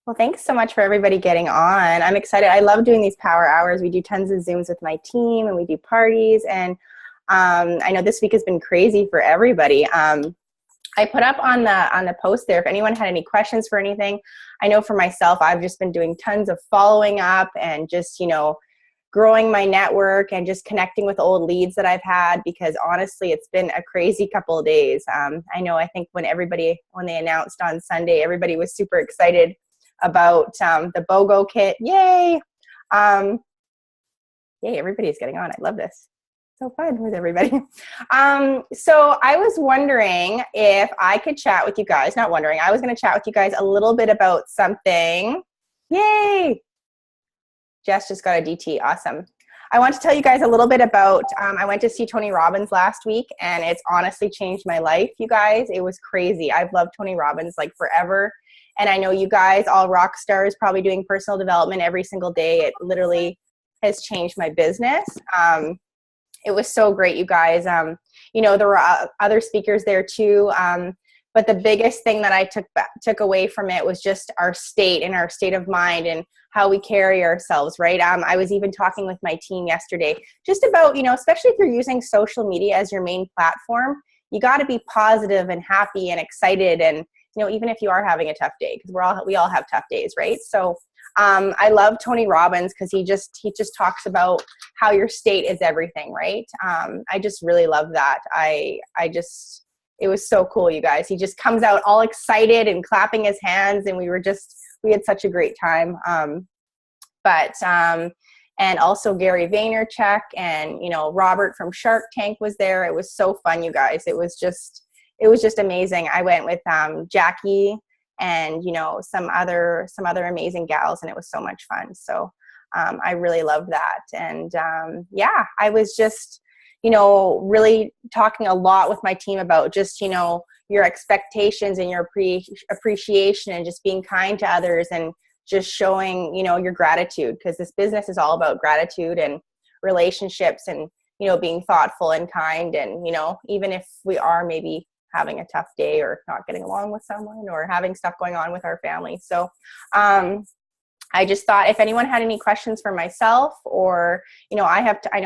Well, thanks so much for everybody getting on. I'm excited. I love doing these power hours. We do tons of Zooms with my team and we do parties. And I know this week has been crazy for everybody. I put up on the post there if anyone had any questions for anything. I know for myself, I've just been doing tons of following up and just, growing my network and just connecting with old leads that I've had, because honestly, it's been a crazy couple of days. I think when they announced on Sunday, everybody was super excited about the BOGO kit. Yay! Yay, everybody's getting on. I love this. So fun with everybody. So I was wondering if I could chat with you guys. Not wondering. I was going to chat with you guys a little bit about something. Yay! Jess just got a DT. Awesome. I want to tell you guys a little bit about, I went to see Tony Robbins last week, and it's honestly changed my life, you guys. It was crazy. I've loved Tony Robbins like forever. And I know you guys, all rock stars, probably doing personal development every single day. It literally has changed my business. It was so great, you guys. There were other speakers there too. But the biggest thing that I took away from it was just our state and our state of mind and how we carry ourselves, right? I was even talking with my team yesterday just about, especially if you're using social media as your main platform, you got to be positive and happy and excited. And, even if you are having a tough day, because we all have tough days, right? So I love Tony Robbins because he just talks about how your state is everything, right? I just really love that. It was so cool, you guys. He just comes out all excited and clapping his hands, and we had such a great time. And also Gary Vaynerchuk and, Robert from Shark Tank was there. It was so fun, you guys. It was just amazing. I went with Jackie and, some other amazing gals, and it was so much fun. So I really loved that. And I was just, really talking a lot with my team about just, your expectations and your appreciation and just being kind to others and just showing, your gratitude, because this business is all about gratitude and relationships and, being thoughtful and kind. And, even if we are maybe having a tough day or not getting along with someone or having stuff going on with our family. So, I just thought if anyone had any questions for myself or, I know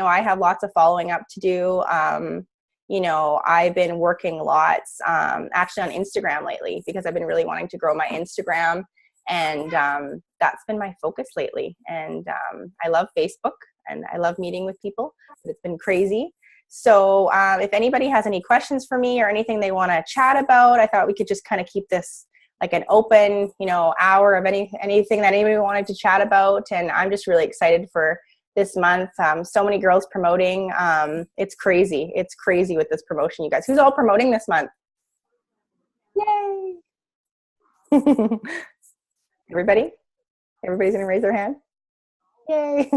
I have lots of following up to do. I've been working lots, actually on Instagram lately, because I've been really wanting to grow my Instagram, and that's been my focus lately. And I love Facebook and I love meeting with people, but it's been crazy. So if anybody has any questions for me or anything they want to chat about, I thought we could just kind of keep this like an open, hour of anything that anybody wanted to chat about. And I'm just really excited for this month. So many girls promoting. It's crazy. It's crazy with this promotion, you guys. Who's all promoting this month? Yay! Everybody? Everybody's going to raise their hand? Yay!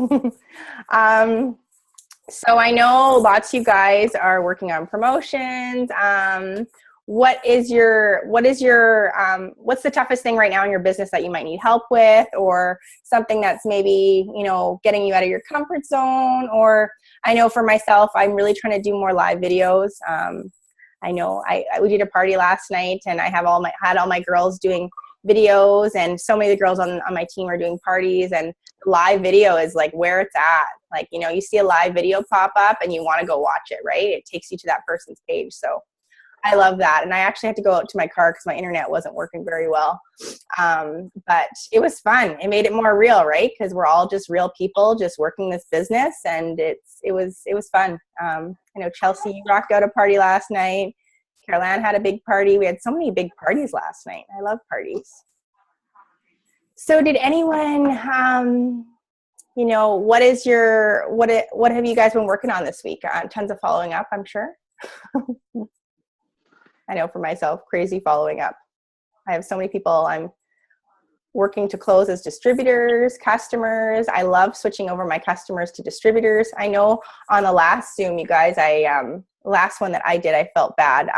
So I know lots of you guys are working on promotions. What's the toughest thing right now in your business that you might need help with, or something that's maybe, getting you out of your comfort zone? Or I know for myself, I'm really trying to do more live videos. I know we did a party last night, and I had all my girls doing videos, and so many of the girls on my team are doing parties, and live video is like where it's at. Like, you see a live video pop up and you want to go watch it, right? It takes you to that person's page. So I love that. And I actually had to go out to my car because my internet wasn't working very well. But it was fun. It made it more real, right? Because we're all just real people just working this business, and it was fun. I know Chelsea, you rocked out a party last night. Caroline had a big party. We had so many big parties last night. I love parties. So did anyone, what have you guys been working on this week? Tons of following up, I'm sure. I know for myself, crazy following up. I have so many people I'm working to close as distributors, customers. I love switching over my customers to distributors. I know on the last Zoom, you guys, last one that I did, I felt bad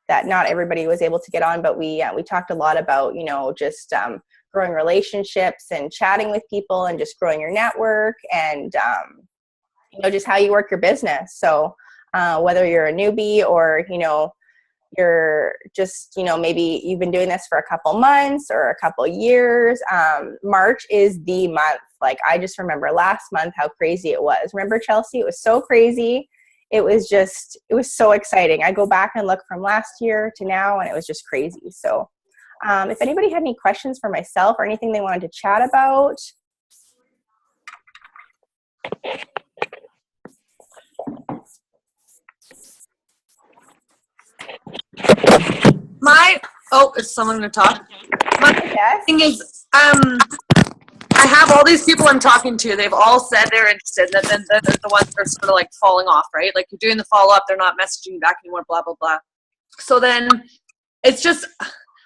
that not everybody was able to get on, but we talked a lot about, just growing relationships and chatting with people and just growing your network and, just how you work your business. So whether you're a newbie or, you're just, you know, maybe you've been doing this for a couple months or a couple years. March is the month. Like, I just remember last month how crazy it was. Remember, Chelsea? It was so crazy. It was so exciting. I go back and look from last year to now, and it was just crazy. So if anybody had any questions for myself or anything they wanted to chat about. Is someone going to talk? My Yes. thing is, I have all these people I'm talking to. They've all said they're interested. And then they're the ones that are sort of like falling off, right? Like, you're doing the follow-up. They're not messaging you back anymore, blah, blah, blah. So then it's just,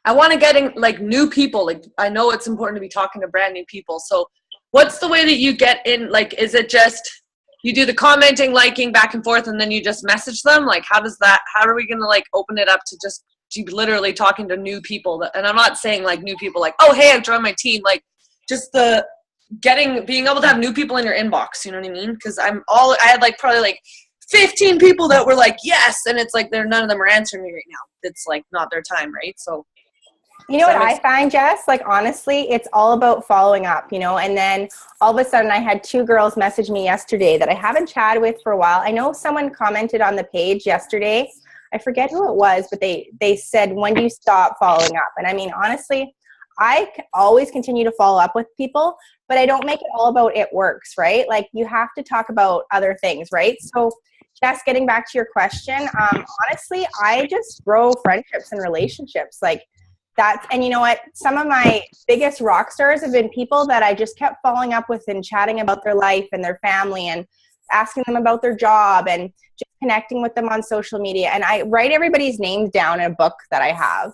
I want to get in, like, new people. Like, I know it's important to be talking to brand new people. So what's the way that you get in? Like, is it just you do the commenting, liking, back and forth, and then you just message them? Like, how are we going to, like, open it up to just literally talking to new people? And I'm not saying, like, new people like, oh, hey, I've joined my team. Like, just being able to have new people in your inbox, you know what I mean? Because I had like probably like 15 people that were like, yes, and it's like none of them are answering me right now. It's like not their time, right? So you know what I find, Jess? Like, honestly, it's all about following up, you know? And then all of a sudden I had 2 girls message me yesterday that I haven't chatted with for a while. I know someone commented on the page yesterday. I forget who it was, but they said, when do you stop following up? And I mean, honestly, I always continue to follow up with people, but I don't make it all about it works, right? Like, you have to talk about other things, right? So Jess, getting back to your question, honestly, I just grow friendships and relationships. Like, and you know what? Some of my biggest rock stars have been people that I just kept following up with and chatting about their life and their family and asking them about their job and just connecting with them on social media. And I write everybody's names down in a book that I have,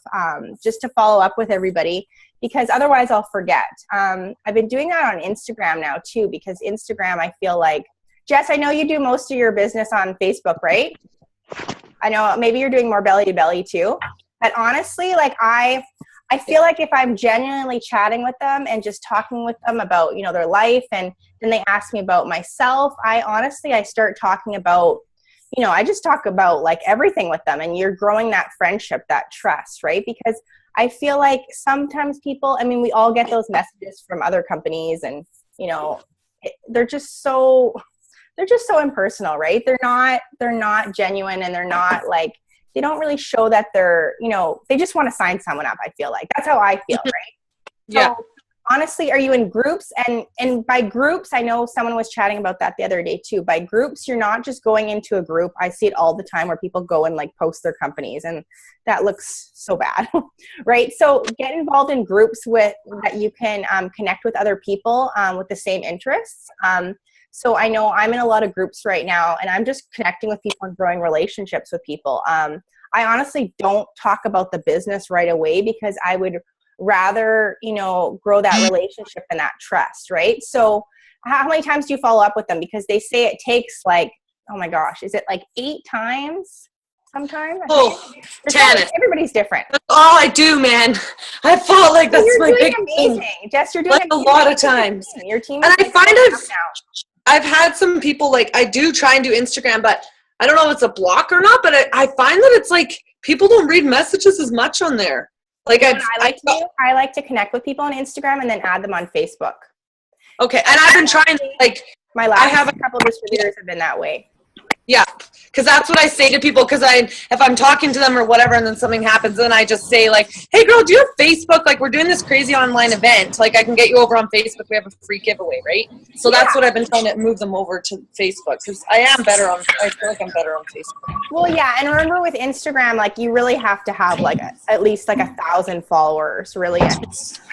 just to follow up with everybody, because otherwise I'll forget. I've been doing that on Instagram now too, because Instagram, I feel like, Jess, I know you do most of your business on Facebook, right? I know maybe you're doing more belly to belly too, but honestly, like, I feel like if I'm genuinely chatting with them and just talking with them about, you know, their life, and then they ask me about myself, I start talking about, you know, I just talk about like everything with them, and you're growing that friendship, that trust, right? Because I feel like sometimes people, I mean, we all get those messages from other companies, and, you know, they're just so impersonal, right? They're not genuine, and they're not like, they don't really show that they're, you know, they just want to sign someone up. I feel like that's how I feel, right? Yeah. So, honestly, are you in groups? And by groups, I know someone was chatting about that the other day too. By groups, you're not just going into a group. I see it all the time where people go and like post their companies, and that looks so bad, right? So get involved in groups that you can connect with other people with the same interests. So I know I'm in a lot of groups right now, and I'm just connecting with people and growing relationships with people. I honestly don't talk about the business right away, because I would rather, you know, grow that relationship and that trust, right? So how many times do you follow up with them? Because they say it takes like, oh my gosh, is it like 8 times sometimes? Oh, 10. Everybody's different. That's all I do, man. I felt like that's You're my doing big amazing. thing. Jess, you're doing Like a lot of times. Your team And is I find now. I've had some people, like, I do try and do Instagram, but I don't know if it's a block or not, but I find that it's like people don't read messages as much on there. Like, I like to connect with people on Instagram and then add them on Facebook. Okay, and I've been trying to, like, my last couple of distributors have been that way. Yeah, because that's what I say to people, because if I'm talking to them or whatever, and then something happens, then I just say, like, hey, girl, do you have Facebook? Like, we're doing this crazy online event. Like, I can get you over on Facebook. We have a free giveaway, right? So that's what I've been trying to move them over to Facebook, because I feel like I'm better on Facebook. Well, yeah, and remember with Instagram, like, you really have to have, like, at least, like, 1,000 followers, really.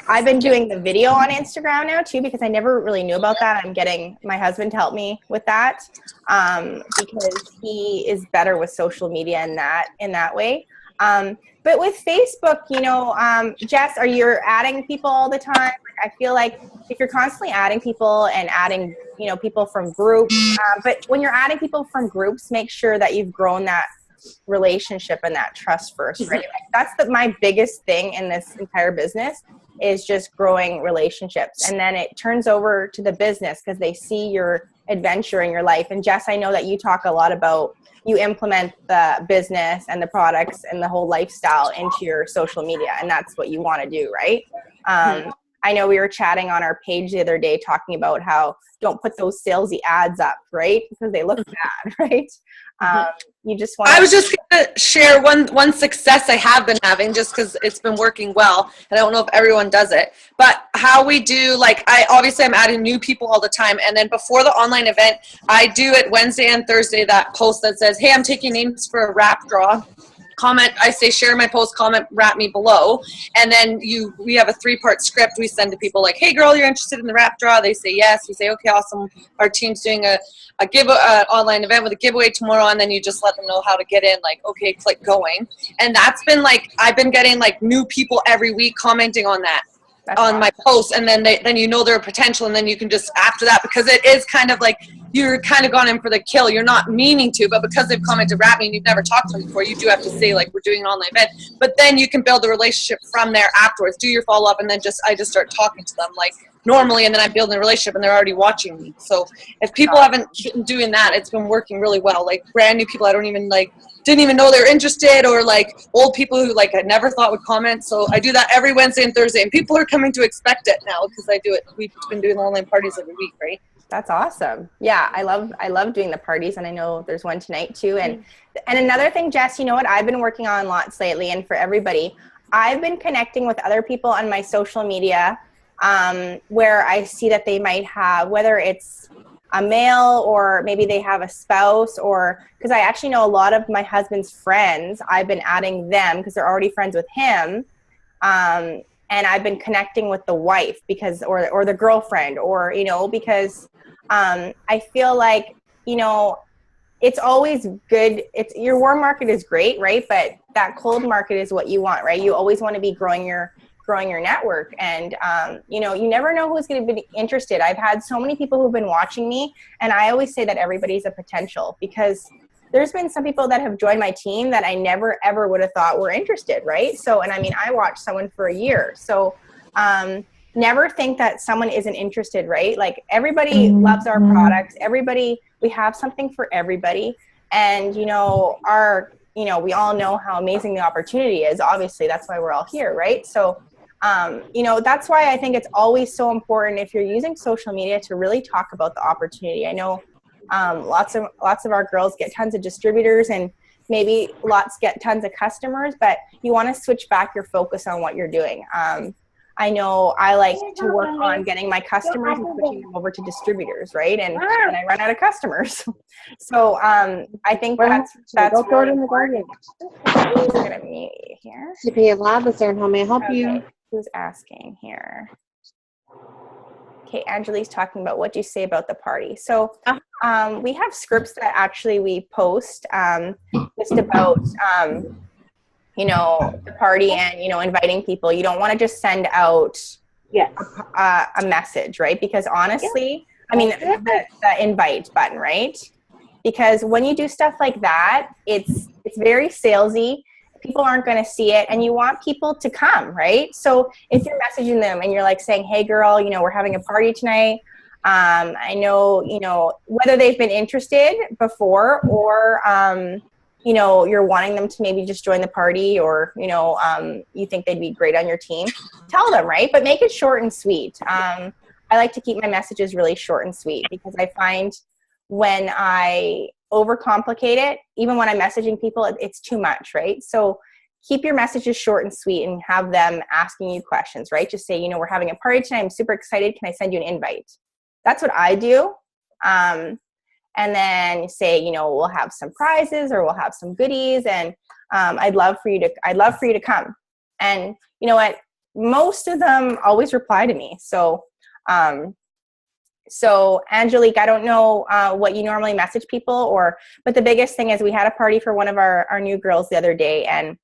I've been doing the video on Instagram now, too, because I never really knew about that. I'm getting my husband to help me with that, because he is better with social media in that way. But with Facebook, you know, Jess, are you adding people all the time? I feel like if you're constantly adding people and adding, you know, people from groups, but when you're adding people from groups, make sure that you've grown that relationship and that trust first, right? Like, that's my biggest thing in this entire business, is just growing relationships. And then it turns over to the business, because they see your adventure in your life. And Jess, I know that you talk a lot about, you implement the business and the products and the whole lifestyle into your social media, and that's what you want to do, right? I know we were chatting on our page the other day talking about how don't put those salesy ads up, right? Because they look bad, right? You just want. I was just going to share one success I have been having, just because it's been working well, and I don't know if everyone does it, but how we do, like, I'm adding new people all the time, and then before the online event, I do it Wednesday and Thursday, that post that says, hey, I'm taking names for a rap draw. Comment, I say share my post, comment, rap me below, and then we have a 3-part script we send to people, like, hey girl, you're interested in the rap draw? They say yes. We say, okay, awesome, our team's doing an online event with a giveaway tomorrow, and then you just let them know how to get in, like, okay, click going. And that's been like, I've been getting like new people every week commenting on that. That's on awesome. My posts, and then then you know their potential, and then you can just, after that, because it is kind of like you're kind of gone in for the kill. You're not meaning to, but because they've commented rap me and you've never talked to them before, you do have to say, like, we're doing an online event. But then you can build a relationship from there afterwards. Do your follow up, and then I just start talking to them like normally, and then I'm building a relationship, and they're already watching me. So if people haven't been doing that, it's been working really well. Like brand new people I don't even didn't even know they're interested, or like old people who like I never thought would comment. So I do that every Wednesday and Thursday, and people are coming to expect it now because I do it. We've been doing online parties every week, right? That's awesome. Yeah, I love doing the parties, and I know there's one tonight too. And another thing, Jess, you know what I've been working on lots lately, and for everybody, I've been connecting with other people on my social media where I see that they might have, whether it's a male or maybe they have a spouse, or because I actually know a lot of my husband's friends, I've been adding them because they're already friends with him. And I've been connecting with the wife because, or the girlfriend, or, because I feel like, it's always good. Your warm market is great, right? But that cold market is what you want, right? You always want to be growing your network, and you never know who's going to be interested. I've had so many people who've been watching me, and I always say that everybody's a potential, because there's been some people that have joined my team that I never ever would have thought were interested, right? So, and I mean, I watched someone for a year, so never think that someone isn't interested, right? Like everybody loves our products. We have something for everybody, and we all know how amazing the opportunity is. Obviously, that's why we're all here, right? So that's why I think it's always so important, if you're using social media, to really talk about the opportunity. I know lots of our girls get tons of distributors, and maybe lots get tons of customers, but you want to switch back your focus on what you're doing. I know I like to work on getting my customers and switching them over to distributors, right? And I run out of customers. So I think that's really important. I'm going to mute you here. CPA Lab is there, and how may I help you? Who's asking here? Okay, Angelique's talking about what do you say about the party. So we have scripts that actually we post just about the party and, inviting people. You don't want to just send out a message, right? Because honestly, I mean, the invite button, right? Because when you do stuff like that, it's very salesy. People aren't going to see it, and you want people to come, right? So if you're messaging them and you're like saying, hey girl, we're having a party tonight. I know, whether they've been interested before, or, you're wanting them to maybe just join the party, or, you think they'd be great on your team, tell them, right? But make it short and sweet. I like to keep my messages really short and sweet, because I find when I overcomplicate it, even when I'm messaging people, it's too much, right? So keep your messages short and sweet, and have them asking you questions, right? Just say, we're having a party tonight. I'm super excited. Can I send you an invite? That's what I do. And then say, we'll have some prizes, or we'll have some goodies, and I'd love for you to come. And you know what? Most of them always reply to me. So Angelique, I don't know what you normally message people, but the biggest thing is, we had a party for one of our new girls the other day, and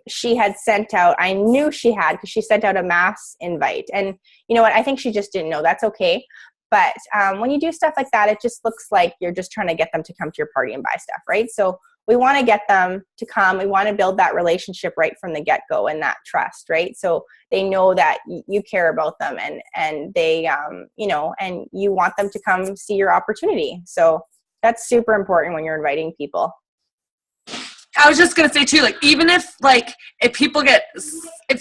she had sent out, I knew she had, because she sent out a mass invite. And you know what? I think she just didn't know. That's okay. But when you do stuff like that, it just looks like you're just trying to get them to come to your party and buy stuff, right? So we want to get them to come. We want to build that relationship right from the get-go and that trust, right? So they know that you care about them, and they, you know, and you want them to come see your opportunity. So that's super important when you're inviting people. I was just going to say too, like, even if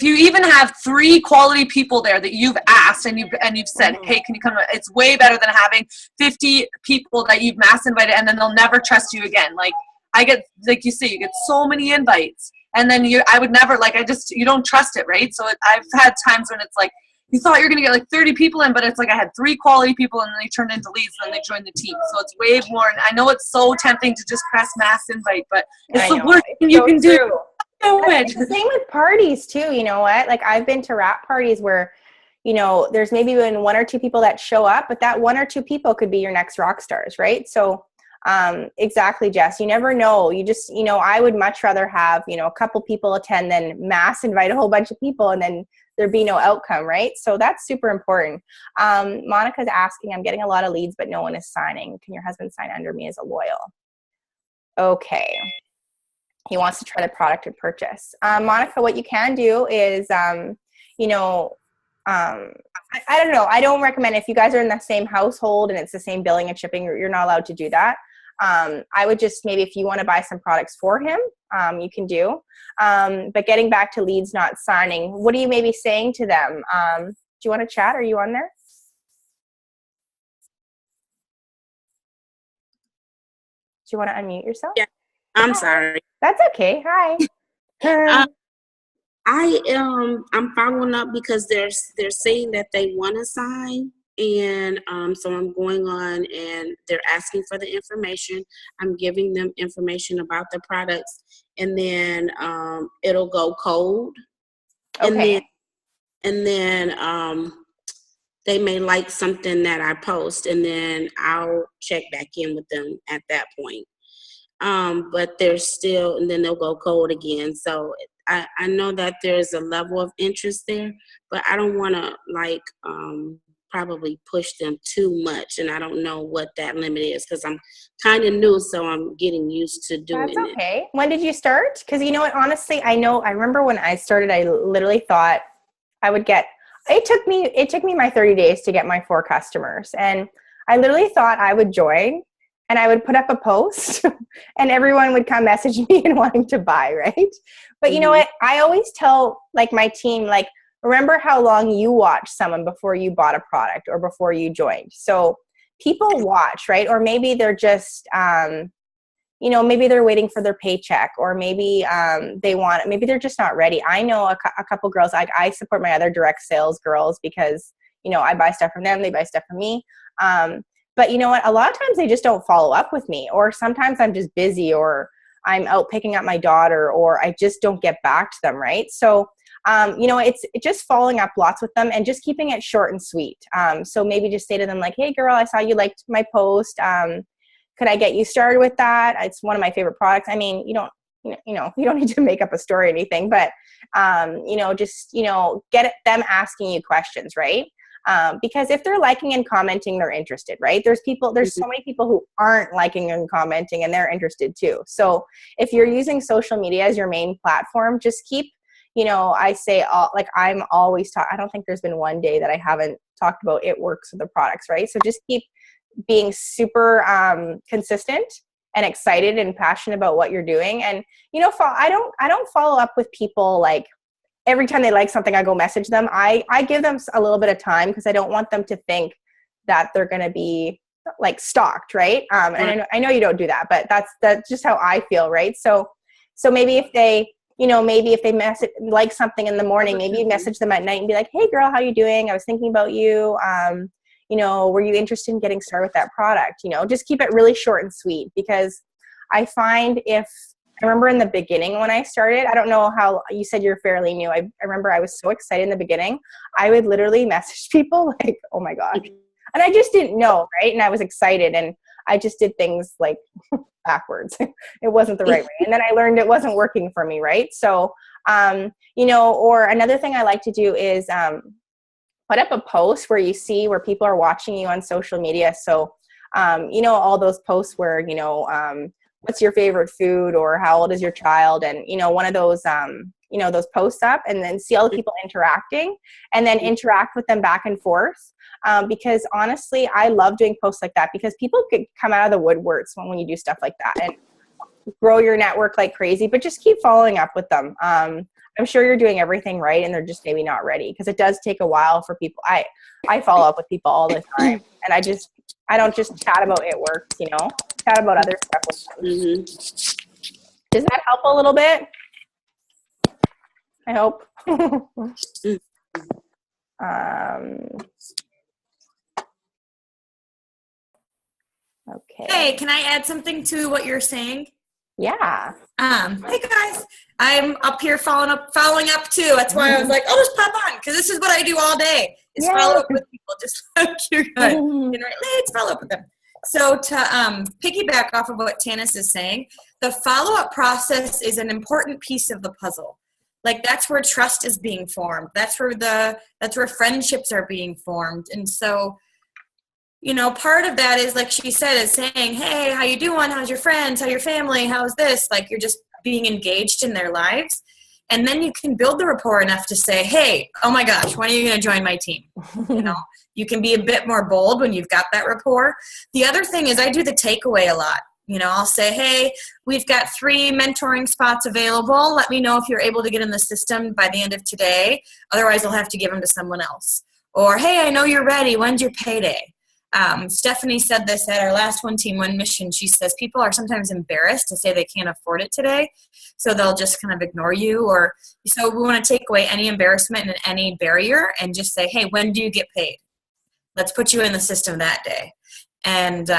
you even have 3 quality people there that you've asked and you've said, hey, can you come? It's way better than having 50 people that you've mass invited and then they'll never trust you again. Like, I get, like you say, you get so many invites and then I would never, like, you don't trust it, right? So I've had times when it's like, you thought you're going to get like 30 people in, but it's like I had 3 quality people and then they turned into leads and then they joined the team. So it's way more. And I know it's so tempting to just press mass invite, but it's the worst thing you can do. It's the same with parties too. You know what? Like, I've been to wrap parties where, you know, there's maybe been 1 or 2 people that show up, but that 1 or 2 people could be your next rock stars, right? So exactly, Jess. You never know. You just, you know, I would much rather have, you know, a couple people attend than mass invite a whole bunch of people and then there be no outcome, right? So that's super important. Monica's asking, I'm getting a lot of leads, but no one is signing. Can your husband sign under me as a loyal? Okay. He wants to try the product or purchase. Monica, what you can do is, you know, I don't know. I don't recommend, if you guys are in the same household and it's the same billing and shipping, you're not allowed to do that. I would just, maybe if you want to buy some products for him, you can do. But getting back to leads not signing, what are you maybe saying to them? Do you want to chat? Are you on there? Do you want to unmute yourself? Yeah, I'm Hi. sorry. That's okay. Hi. I'm following up because they're saying that they want to sign, and so I'm going on and they're asking for the information. I'm giving them information about the products, and then it'll go cold. Okay. And then they may like something that I post, and then I'll check back in with them at that point. But they're still, and then they'll go cold again. So I know that there's a level of interest there, but I don't want to probably push them too much. And I don't know what that limit is because I'm kind of new, so I'm getting used to doing That's okay. When did you start? Because you know what, honestly, I remember when I started, I literally thought I would get, it took me my 30 days to get my 4 customers. And I literally thought I would join and I would put up a post and everyone would come message me and wanting to buy, right? But you know what? I always tell like my team, like, remember how long you watched someone before you bought a product or before you joined. So people watch, right? Or maybe they're just, you know, maybe they're waiting for their paycheck, or maybe maybe they're just not ready. I know a couple girls, I support my other direct sales girls because, you know, I buy stuff from them, they buy stuff from me. But you know what? A lot of times they just don't follow up with me, or sometimes I'm just busy, or I'm out picking up my daughter, or I just don't get back to them, right? So, you know, it's just following up lots with them and just keeping it short and sweet. So maybe just say to them like, hey girl, I saw you liked my post. Could I get you started with that? It's one of my favorite products. I mean, you don't need to make up a story or anything, but, you know, just, you know, get them asking you questions, right? Because if they're liking and commenting, they're interested, right? There's so many people who aren't liking and commenting and they're interested too. So if you're using social media as your main platform, just keep, you know, I say, I'm always I don't think there's been one day that I haven't talked about it works with the products, right? So just keep being super consistent and excited and passionate about what you're doing. And, you know, I don't follow up with people like, every time they like something, I go message them. I give them a little bit of time because I don't want them to think that they're going to be like stalked, right? And I know you don't do that, but that's just how I feel, right? So maybe if they, you know, maybe if they like something in the morning, maybe you message them at night and be like, hey girl, how you doing? I was thinking about you. You know, were you interested in getting started with that product? You know, just keep it really short and sweet, because I find I remember in the beginning when I started, I don't know how you said you're fairly new. I remember I was so excited in the beginning. I would literally message people like, oh my gosh. And I just didn't know, right? And I was excited and I just did things like backwards. It wasn't the right way. And then I learned it wasn't working for me, right? So, you know, or another thing I like to do is put up a post where you see where people are watching you on social media. So, you know, all those posts where, you know, what's your favorite food, or how old is your child, and you know, one of those you know, those posts up, and then see all the people interacting, and then interact with them back and forth. Because honestly, I love doing posts like that, because people could come out of the woodworks when you do stuff like that and grow your network like crazy, but just keep following up with them. I'm sure you're doing everything right, and they're just maybe not ready, because it does take a while for people. I follow up with people all the time, and I don't just chat about it works, you know, chat about other stuff with them. Mm-hmm. Does that help a little bit? I hope. Okay. Hey, can I add something to what you're saying? Yeah. Hey guys, I'm up here following up too. That's why I was like, I'll just pop on, because this is what I do all day, is follow up with people, just like you're good. Let's follow up with them. So to piggyback off of what Tanis is saying, the follow-up process is an important piece of the puzzle. Like, that's where trust is being formed. That's where friendships are being formed. And so, you know, part of that is, like she said, is saying, hey, how you doing? How's your friends? How's your family? How's this? Like, you're just being engaged in their lives. And then you can build the rapport enough to say, hey, oh my gosh, when are you going to join my team? You know, you can be a bit more bold when you've got that rapport. The other thing is, I do the takeaway a lot. You know, I'll say, hey, we've got 3 mentoring spots available. Let me know if you're able to get in the system by the end of today. Otherwise, I'll have to give them to someone else. Or, hey, I know you're ready. When's your payday? Stephanie said this at our last One Team, One Mission. She says people are sometimes embarrassed to say they can't afford it today, so they'll just kind of ignore you. Or so we want to take away any embarrassment and any barrier and just say, hey, when do you get paid? Let's put you in the system that day, and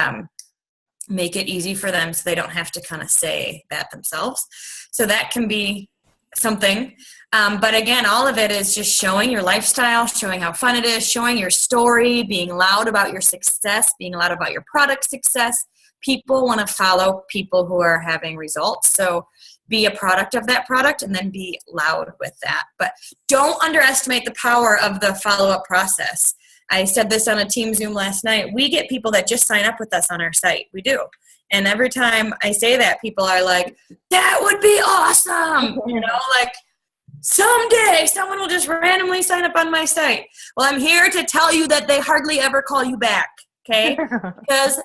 make it easy for them so they don't have to kind of say that themselves. So that can be something. But again, all of it is just showing your lifestyle, showing how fun it is, showing your story, being loud about your success, being loud about your product success. People want to follow people who are having results. So be a product of that product, and then be loud with that. But don't underestimate the power of the follow-up process. I said this on a team Zoom last night. We get people that just sign up with us on our site. We do. And every time I say that, people are like, that would be awesome. You know, like, someday someone will just randomly sign up on my site. Well, I'm here to tell you that they hardly ever call you back, okay? Because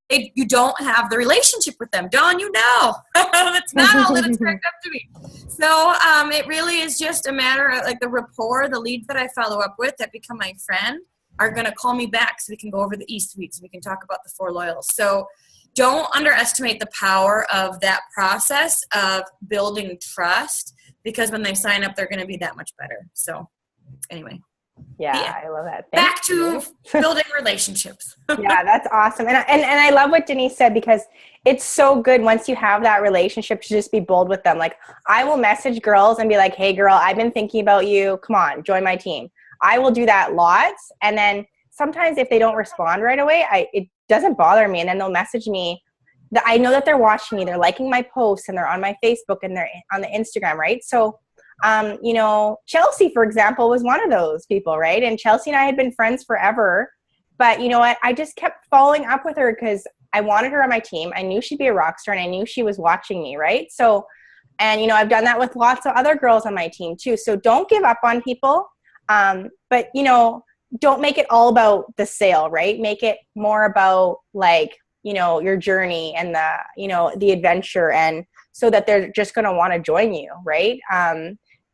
you don't have the relationship with them. Dawn, you know. That's not all that it's cracked up to be. So it really is just a matter of, like, the rapport, the leads that I follow up with that become my friend are going to call me back so we can go over the E-Suite, so we can talk about the 4 loyals. So don't underestimate the power of that process of building trust, because when they sign up, they're going to be that much better. So anyway. Yeah, I love that. Back to building relationships. Yeah, that's awesome. And I love what Denise said, because it's so good once you have that relationship to just be bold with them. Like, I will message girls and be like, hey girl, I've been thinking about you. Come on, join my team. I will do that lots. And then sometimes if they don't respond right away, it doesn't bother me. And then they'll message me. I know that they're watching me. They're liking my posts, and they're on my Facebook, and they're on the Instagram, right? So, you know, Chelsea, for example, was one of those people, right? And Chelsea and I had been friends forever. But you know what? I just kept following up with her because I wanted her on my team. I knew she'd be a rock star, and I knew she was watching me, right? So, and, you know, I've done that with lots of other girls on my team too. So don't give up on people. But, you know, don't make it all about the sale, right? Make it more about, like, you know, your journey and the, you know, the adventure, and so that they're just going to want to join you, right?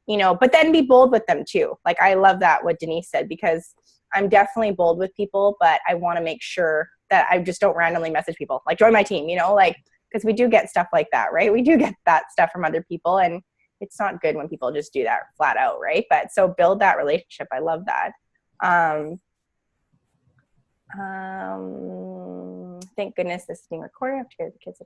You know, but then be bold with them too. Like, I love that what Denise said, because I'm definitely bold with people, but I want to make sure that I just don't randomly message people like, join my team, you know, like, because we do get stuff like that, right? We do get that stuff from other people, and it's not good when people just do that flat out, right? But so build that relationship. I love that. Thank goodness this is being recorded. I have to go to the kids.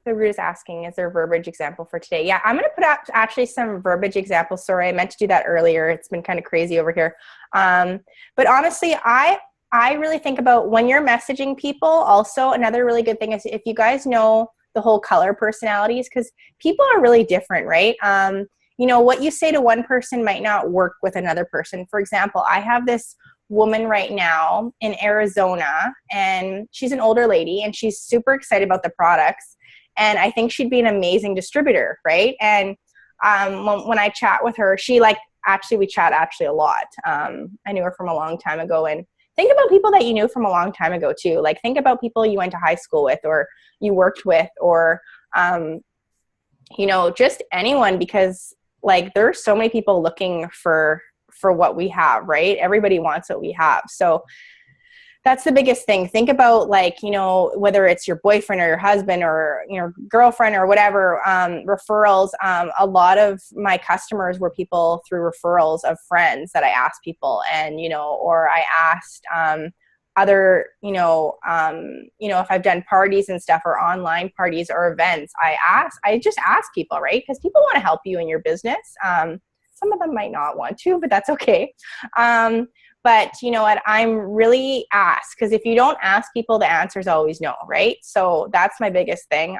So Ruth is asking, is there a verbiage example for today? Yeah, I'm going to put out actually some verbiage examples. Sorry, I meant to do that earlier. It's been kind of crazy over here. But honestly, I really think about when you're messaging people. Also, another really good thing is if you guys know the whole color personalities, because people are really different, right? You know, what you say to one person might not work with another person. For example, I have this woman right now in Arizona, and she's an older lady, and she's super excited about the products. And I think she'd be an amazing distributor, right? And when I chat with her, we chat actually a lot. I knew her from a long time ago. And think about people that you knew from a long time ago too. Like think about people you went to high school with or you worked with or, just anyone, because like there's so many people looking for what we have, right? Everybody wants what we have. So that's the biggest thing. Think about whether it's your boyfriend or your husband or your girlfriend or whatever, referrals. A lot of my customers were people through referrals of friends that I asked people or I asked other, if I've done parties and stuff or online parties or events, I just ask people, right? Because people want to help you in your business. Some of them might not want to, but that's okay. But you know what, I'm really asked, because if you don't ask people, the answer is always no, right? So that's my biggest thing.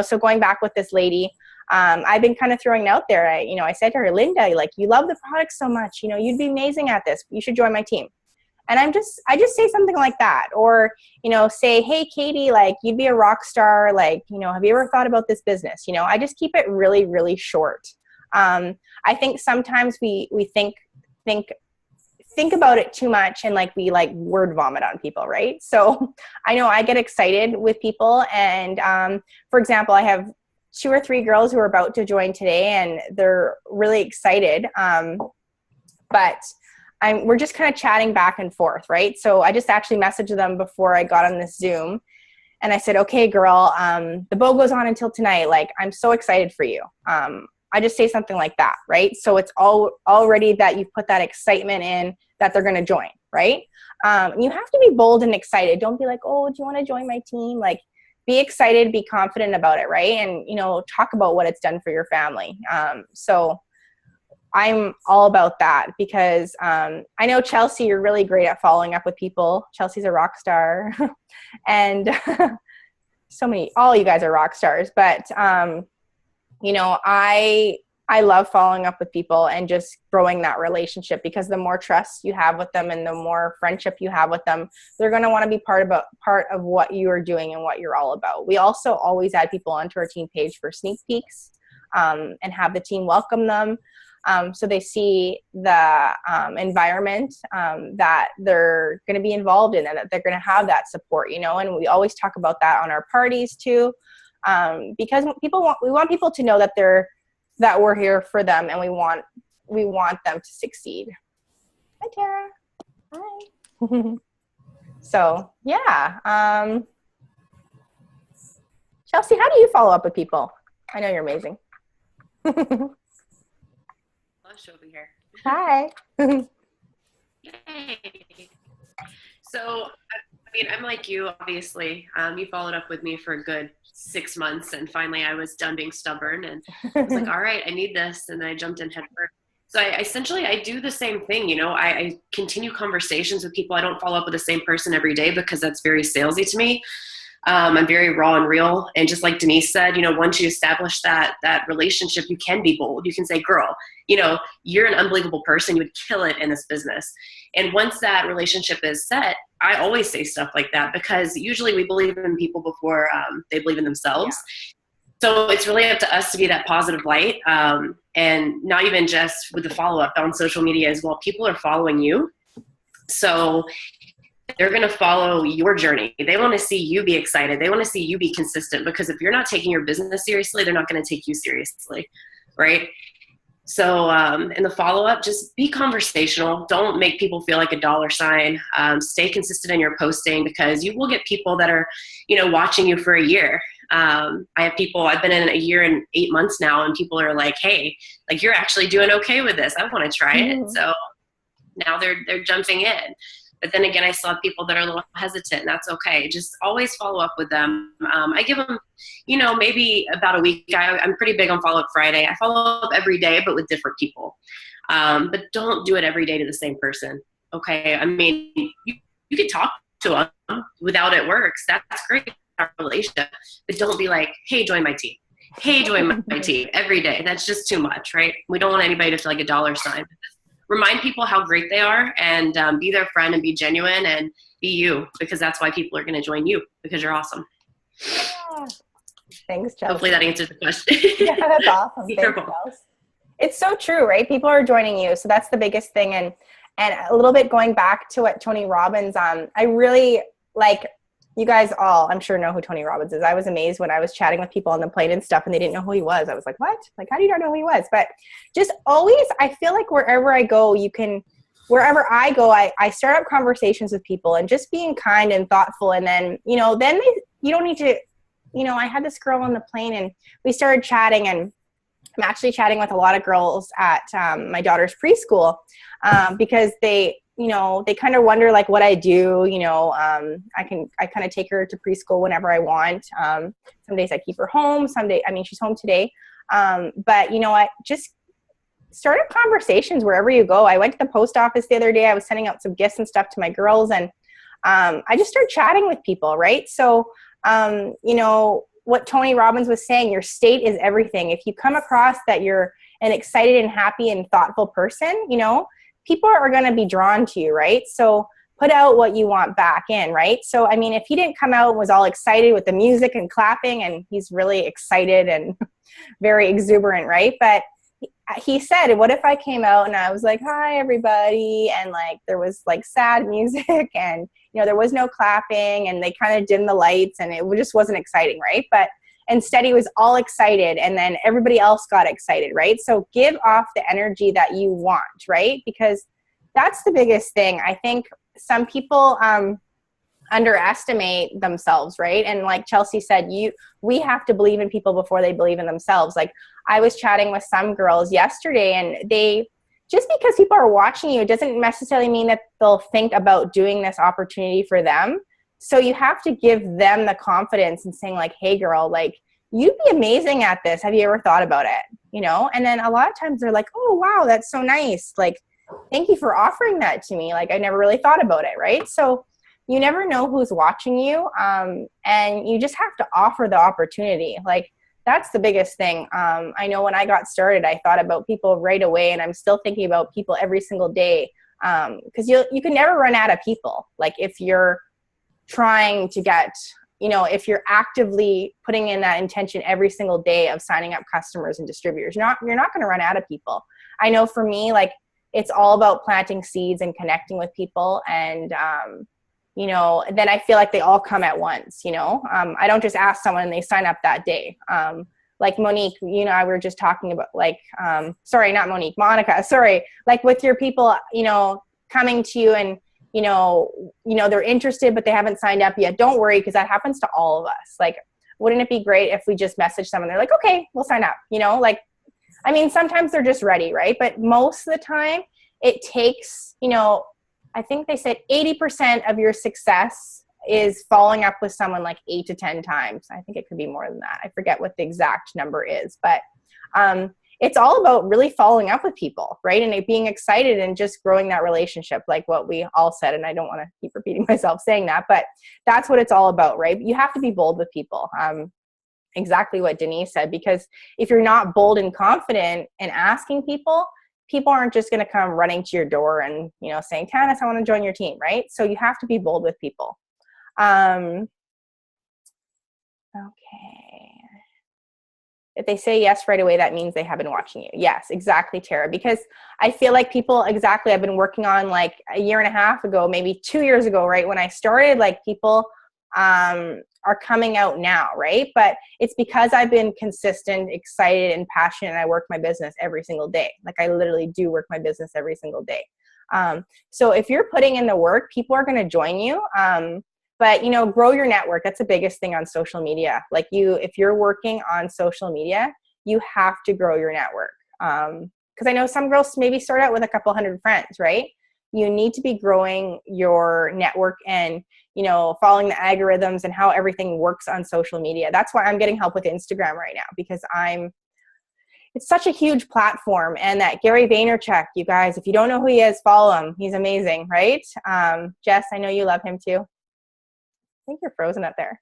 So going back with this lady, I've been kind of throwing it out there. I said to her, Linda, like you love the product so much, you'd be amazing at this. You should join my team. And I just say something like that, or, say, hey, Katie, like you'd be a rock star. Like, have you ever thought about this business? I just keep it really, really short. I think sometimes we think about it too much and like we like word vomit on people, right? So I know I get excited with people, and for example, I have 2 or 3 girls who are about to join today and they're really excited, but we're just kind of chatting back and forth, right? So I just actually messaged them before I got on this Zoom and I said, okay girl, the bow goes on until tonight, like I'm so excited for you. I just say something like that, right? So it's already that you've put that excitement in that they're going to join, right? You have to be bold and excited. Don't be like, oh, do you want to join my team? Like, be excited, be confident about it, right? And, talk about what it's done for your family. So I'm all about that because I know, Chelsea, you're really great at following up with people. Chelsea's a rock star. And all you guys are rock stars. But I love following up with people and just growing that relationship, because the more trust you have with them and the more friendship you have with them, they're going to want to be part of what you are doing and what you're all about. We also always add people onto our team page for sneak peeks and have the team welcome them. So they see the environment that they're going to be involved in and that they're going to have that support, and we always talk about that on our parties too. Because we want people to know that we're here for them and we want them to succeed. Hi, Tara. Hi. So yeah. Chelsea, how do you follow up with people? I know you're amazing. Blush over here. Hi. Yay. So, I'm like you, obviously. You followed up with me for a good 6 months, and finally I was done being stubborn, and I was like, all right, I need this, and then I jumped in head first. So I do the same thing, I continue conversations with people. I don't follow up with the same person every day because that's very salesy to me. I'm very raw and real. And just like Denise said, once you establish that relationship, you can be bold. You can say, girl, you're an unbelievable person. You would kill it in this business. And once that relationship is set, I always say stuff like that, because usually we believe in people before they believe in themselves. Yeah. So it's really up to us to be that positive light. And not even just with the follow-up on social media as well. People are following you. So they're going to follow your journey. They want to see you be excited. They want to see you be consistent, because if you're not taking your business seriously, they're not going to take you seriously, right? So in the follow-up, just be conversational. Don't make people feel like a dollar sign. Stay consistent in your posting, because you will get people that are, watching you for a year. I have people, I've been in a year and 8 months now, and people are like, hey, like you're actually doing okay with this. I want to try it. So now they're jumping in. But then again, I still have people that are a little hesitant, and that's okay. Just always follow up with them. I give them, maybe about a week. I'm pretty big on Follow Up Friday. I follow up every day, but with different people. But don't do it every day to the same person, okay? You can talk to them without it works. That's great, our relationship. But don't be like, hey, join my team. Hey, join my team every day. That's just too much, right? We don't want anybody to feel like a dollar sign. Remind people how great they are, and be their friend and be genuine and be you, because that's why people are going to join you, because you're awesome. Thanks, Chelsea. Hopefully that answered the question. Yeah, that's awesome. Be Thanks, careful. Chelsea. It's so true, right? People are joining you. So that's the biggest thing. And a little bit going back to what Tony Robbins, I really like, you guys all, I'm sure, know who Tony Robbins is. I was amazed when I was chatting with people on the plane and stuff and they didn't know who he was. I was like, what? Like, how do you not know who he was? But just always, I feel like wherever I go, wherever I go, I start up conversations with people and just being kind and thoughtful. And then, you don't need to, I had this girl on the plane and we started chatting, and I'm actually chatting with a lot of girls at my daughter's preschool because they kind of wonder like what I do. I kind of take her to preschool whenever I want. Some days I keep her home. She's home today. But you know what? Just start up conversations wherever you go. I went to the post office the other day. I was sending out some gifts and stuff to my girls, and I just started chatting with people, right? So, what Tony Robbins was saying, your state is everything. If you come across that you're an excited and happy and thoughtful person, people are going to be drawn to you, right? So put out what you want back in, right? So, if he didn't come out and was all excited with the music and clapping, and he's really excited and very exuberant, right? But he said, what if I came out and I was like, hi, everybody, and like there was like sad music and there was no clapping and they kind of dimmed the lights and it just wasn't exciting, right? But instead he was all excited and then everybody else got excited, right? So give off the energy that you want, right? Because that's the biggest thing. I think some people underestimate themselves, right? And like Chelsea said, we have to believe in people before they believe in themselves. Like I was chatting with some girls yesterday, and just because people are watching you, it doesn't necessarily mean that they'll think about doing this opportunity for them. So you have to give them the confidence and saying like, hey girl, like you'd be amazing at this. Have you ever thought about it? And then a lot of times they're like, oh, wow, that's so nice. Like, thank you for offering that to me. Like I never really thought about it. Right. So you never know who's watching you. And you just have to offer the opportunity. Like that's the biggest thing. I know when I got started, I thought about people right away, and I'm still thinking about people every single day. Because you can never run out of people. Like if you're trying to get, if you're actively putting in that intention every single day of signing up customers and distributors, you're not going to run out of people. I know for me, like it's all about planting seeds and connecting with people. And, then I feel like they all come at once, I don't just ask someone and they sign up that day. Like Monique, we were just talking about like, sorry, not Monique, Monica, sorry. Like with your people, coming to you and, they're interested, but they haven't signed up yet. Don't worry, because that happens to all of us. Like, wouldn't it be great if we just message someone? They're like, okay, we'll sign up. Sometimes they're just ready, right? But most of the time, it takes, I think they said 80% of your success is following up with someone like 8 to 10 times. I think it could be more than that. I forget what the exact number is, but it's all about really following up with people, right? And being excited and just growing that relationship, like what we all said. And I don't want to keep repeating myself saying that, but that's what it's all about, right? You have to be bold with people. Exactly what Denise said, because if you're not bold and confident in asking people aren't just going to come running to your door and, saying, Tanis, I want to join your team, right? So you have to be bold with people. Okay. If they say yes right away, that means they have been watching you. Yes, exactly, Tara. Because I feel like people, exactly, I've been working on like a year and a half ago, maybe 2 years ago, right? When I started, like people are coming out now, right? But it's because I've been consistent, excited, and passionate, and I work my business every single day. Like I literally do work my business every single day. So if you're putting in the work, people are going to join you. But, grow your network. That's the biggest thing on social media. Like if you're working on social media, you have to grow your network. Because I know some girls maybe start out with a couple hundred friends, right? You need to be growing your network and, following the algorithms and how everything works on social media. That's why I'm getting help with Instagram right now, because it's such a huge platform. And that Gary Vaynerchuk, you guys, if you don't know who he is, follow him. He's amazing, right? Jess, I know you love him too. I think you're frozen up there.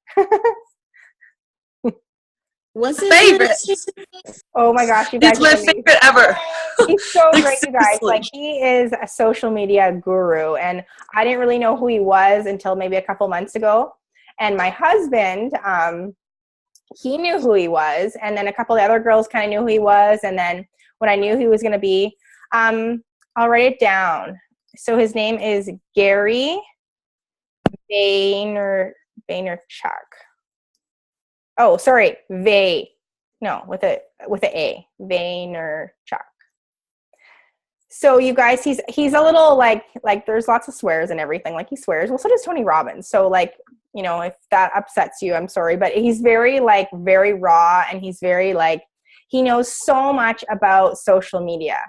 What's his Favorite. Oh my gosh, you guys. He's my favorite ever. He's so Like, great, you guys. seriously. Like he is a social media guru, and I didn't really know who he was until maybe a couple months ago. And my husband, he knew who he was, and then a couple of the other girls kind of knew who he was, and then when I knew he was going to be, I'll write it down. So his name is Gary Vaynerchuk. Oh, sorry, with a A, Vaynerchuk. So you guys, he's a little like there's lots of swears and everything. Like he swears. Well, so does Tony Robbins. So like, you know, if that upsets you, I'm sorry, but he's very raw, and he's very like, he knows so much about social media.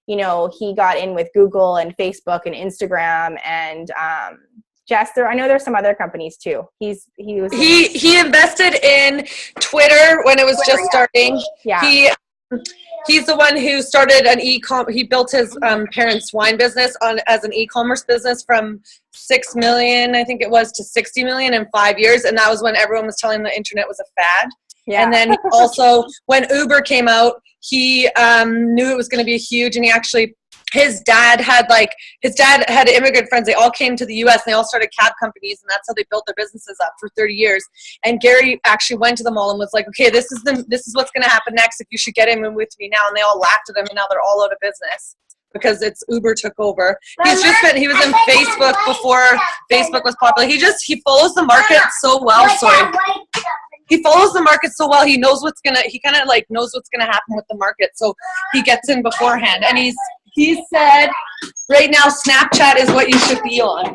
You know, he got in with Google and Facebook and Instagram and Jess, I know there's some other companies too. He invested in Twitter when it was just starting. Yeah. He's the one who started an he built his parents' wine business as an e-commerce business from 6 million, I think it was, to 60 million in 5 years. And that was when everyone was telling the internet was a fad. Yeah. And then also when Uber came out, he knew it was going to be huge, and his dad had immigrant friends. They all came to the U.S. and they all started cab companies, and that's how they built their businesses up for 30 years. And Gary actually went to them all and was like, okay, this is what's going to happen next. If you should get in with me now. And they all laughed at him, and now they're all out of business because Uber took over. He was in Facebook before Facebook was popular. He follows the market so well. Sorry. He follows the market so well. He knows he kind of like knows what's going to happen with the market. So he gets in beforehand. And he said right now Snapchat is what you should be on.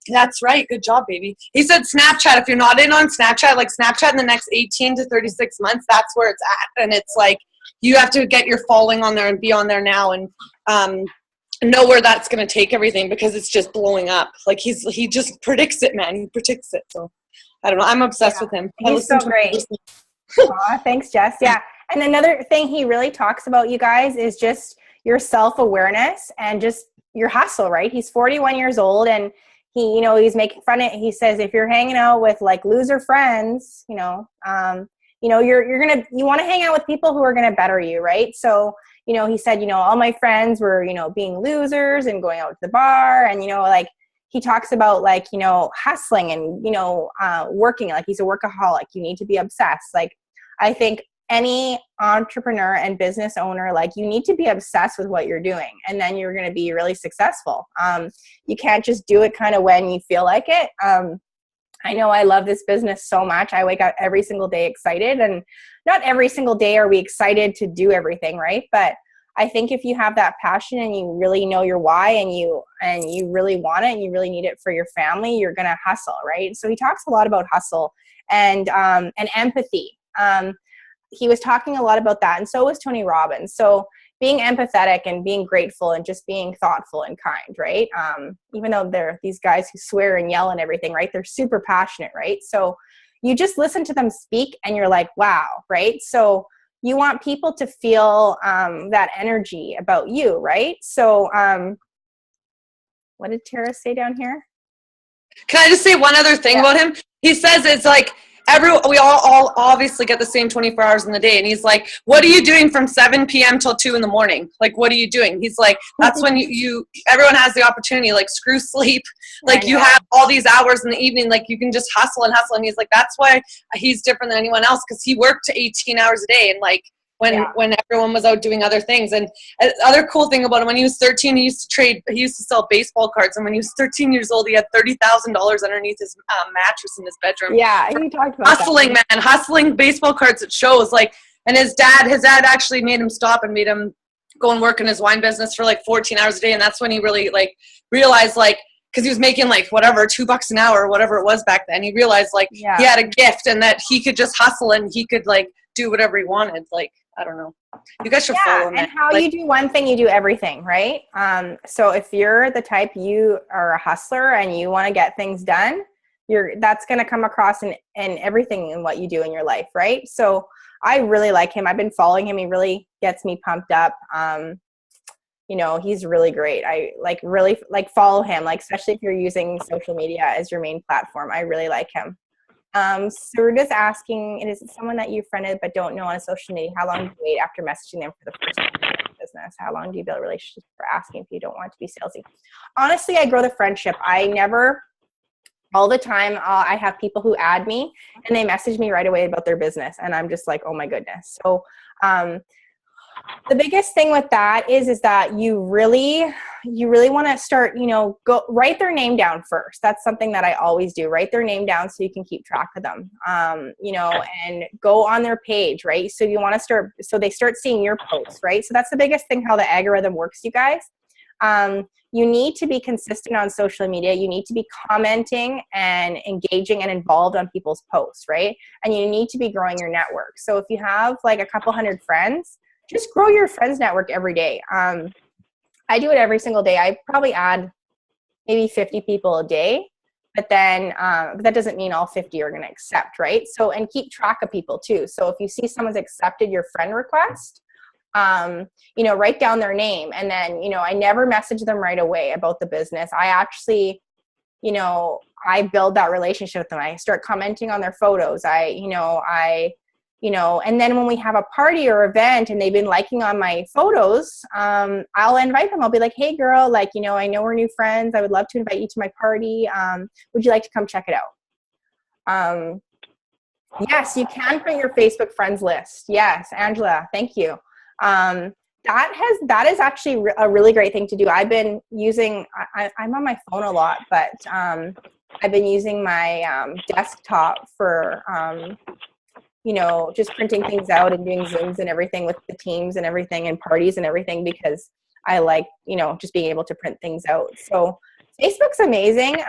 That's right. Good job, baby. He said Snapchat, if you're not in on Snapchat, like Snapchat in the next 18 to 36 months, that's where it's at. And it's like you have to get your following on there and be on there now and know where that's going to take everything, because it's just blowing up. Like he just predicts it, man. He predicts it. So I don't know. I'm obsessed with him. He's so great. Aw, thanks, Jess. Yeah. And another thing he really talks about, you guys, is just your self-awareness and just your hustle, right? He's 41 years old, and he's making fun of it. He says, if you're hanging out with like loser friends, you want to hang out with people who are going to better you, right? So, he said, all my friends were, being losers and going out to the bar, and, he talks about like, hustling and, working, like he's a workaholic. You need to be obsessed. Like, I think any entrepreneur and business owner, like you need to be obsessed with what you're doing, and then you're going to be really successful. You can't just do it kind of when you feel like it. I know I love this business so much. I wake up every single day excited, and not every single day are we excited to do everything, right? But I think if you have that passion and you really know your why, and you really want it and you really need it for your family, you're going to hustle, right? So he talks a lot about hustle and empathy. He was talking a lot about that, and so was Tony Robbins. So being empathetic and being grateful and just being thoughtful and kind, right? Even though they're these guys who swear and yell and everything, right? They're super passionate, right? So you just listen to them speak and you're like, wow, right? So you want people to feel that energy about you, right? So what did Tara say down here? Can I just say one other thing about him? He says it's like, we all obviously get the same 24 hours in the day. And he's like, what are you doing from 7 p.m. till 2 in the morning? Like, what are you doing? He's like, that's when everyone has the opportunity, like screw sleep. Like you have all these hours in the evening, like you can just hustle and hustle. And he's like, that's why he's different than anyone else. Cause he worked 18 hours a day, and like, when everyone was out doing other things. And other cool thing about him, when he was 13, he used to sell baseball cards. And when he was 13 years old, he had $30,000 underneath his mattress in his bedroom. Yeah, he talked about hustling baseball cards at shows. Like, and his dad actually made him stop and made him go and work in his wine business for like 14 hours a day. And that's when he really like realized, like, because he was making like whatever, $2 an hour or whatever it was back then. He realized like he had a gift and that he could just hustle and he could like do whatever he wanted. Like, I don't know. You guys should follow him. And how you do one thing, you do everything, right? So if you're the type, you are a hustler and you want to get things done, that's going to come across in everything in what you do in your life, right? So I really like him. I've been following him. He really gets me pumped up. He's really great. I really follow him, like, especially if you're using social media as your main platform. I really like him. So we're just asking, is it someone that you friended but don't know on social media? How long do you wait after messaging them for the first time in business? How long do you build a relationship for asking if you don't want to be salesy? Honestly, I grow the friendship. I never all the time. I have people who add me and they message me right away about their business. And I'm just like, oh my goodness. So the biggest thing with that is that you really want to start, go write their name down first. That's something that I always do. Write their name down so you can keep track of them, and go on their page, right? So you want to start, so they start seeing your posts, right? So that's the biggest thing, how the algorithm works, you guys. You need to be consistent on social media. You need to be commenting and engaging and involved on people's posts, right? And you need to be growing your network. So if you have like a couple hundred friends, just grow your friends network every day. I do it every single day. I probably add maybe 50 people a day, but then that doesn't mean all 50 are going to accept, right? So, and keep track of people too. So if you see someone's accepted your friend request, write down their name. And then, I never message them right away about the business. I actually, I build that relationship with them. I start commenting on their photos. And then when we have a party or event and they've been liking on my photos, I'll invite them. I'll be like, hey girl, I know we're new friends. I would love to invite you to my party. Would you like to come check it out? Yes, you can put your Facebook friends list. Yes, Angela, thank you. That is actually a really great thing to do. I've been using, I'm on my phone a lot, but I've been using my desktop for, just printing things out and doing Zooms and everything with the teams and everything and parties and everything, because I like, just being able to print things out. So Facebook's amazing.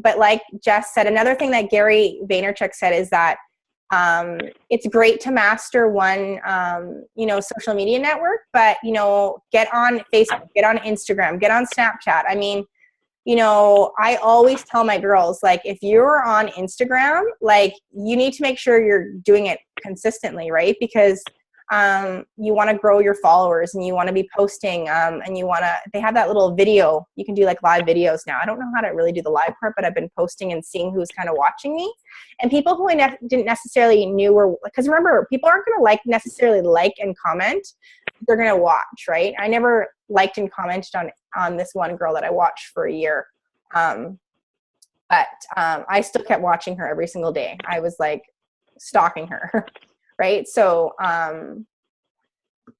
But like Jess said, another thing that Gary Vaynerchuk said is that it's great to master one, social media network, but, get on Facebook, get on Instagram, get on Snapchat. I mean, I always tell my girls, if you're on Instagram, you need to make sure you're doing it consistently, right? Because you want to grow your followers and you want to be posting and they have that little video. You can do live videos now. I don't know how to really do the live part, but I've been posting and seeing who's kind of watching me. And people who I didn't necessarily knew because remember, people aren't going to necessarily like and comment. They're going to watch, right? I never liked and commented on this one girl that I watched for a year. But I still kept watching her every single day. I was stalking her, right? So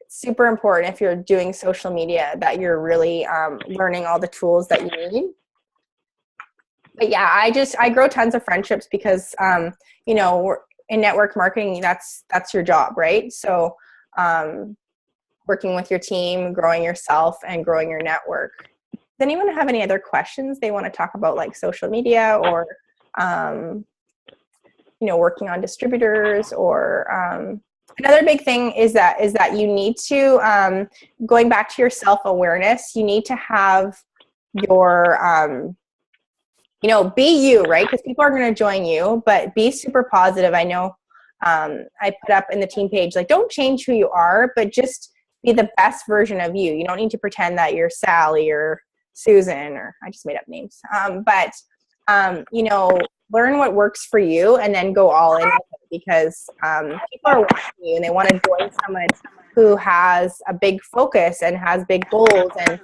it's super important if you're doing social media that you're really learning all the tools that you need. But yeah, I grow tons of friendships because, we're in network marketing, that's your job, right? So working with your team, growing yourself, and growing your network. Does anyone have any other questions they want to talk about, social media or, working on distributors or another big thing is that you need to, going back to your self-awareness, you need to have your, be you, right? Because people are going to join you, but be super positive. I know I put up in the team page, don't change who you are, but just be the best version of you. You don't need to pretend that you're Sally or Susan, or I just made up names. But learn what works for you and then go all in with it, because people are watching you and they want to join someone who has a big focus and has big goals, and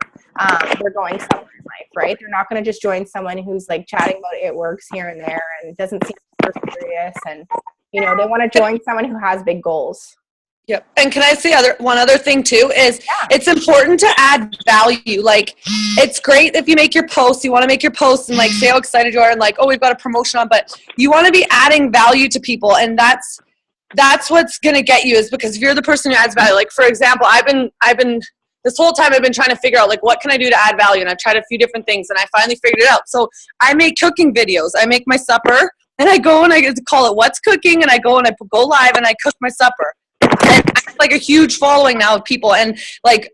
they're going somewhere in life, right? They're not going to just join someone who's chatting about it works here and there and doesn't seem super serious, and they want to join someone who has big goals. Yep. And can I say one other thing too is it's important to add value. It's great if you make your posts, you want to make your posts and say how excited you are and we've got a promotion on, but you want to be adding value to people. And that's what's going to get you, is because if you're the person who adds value, for example, I've been this whole time I've been trying to figure out what can I do to add value, and I've tried a few different things and I finally figured it out. So I make cooking videos. I make my supper and I go and I call it What's Cooking, and I go and I go live and I cook my supper. And I have a huge following now of people, and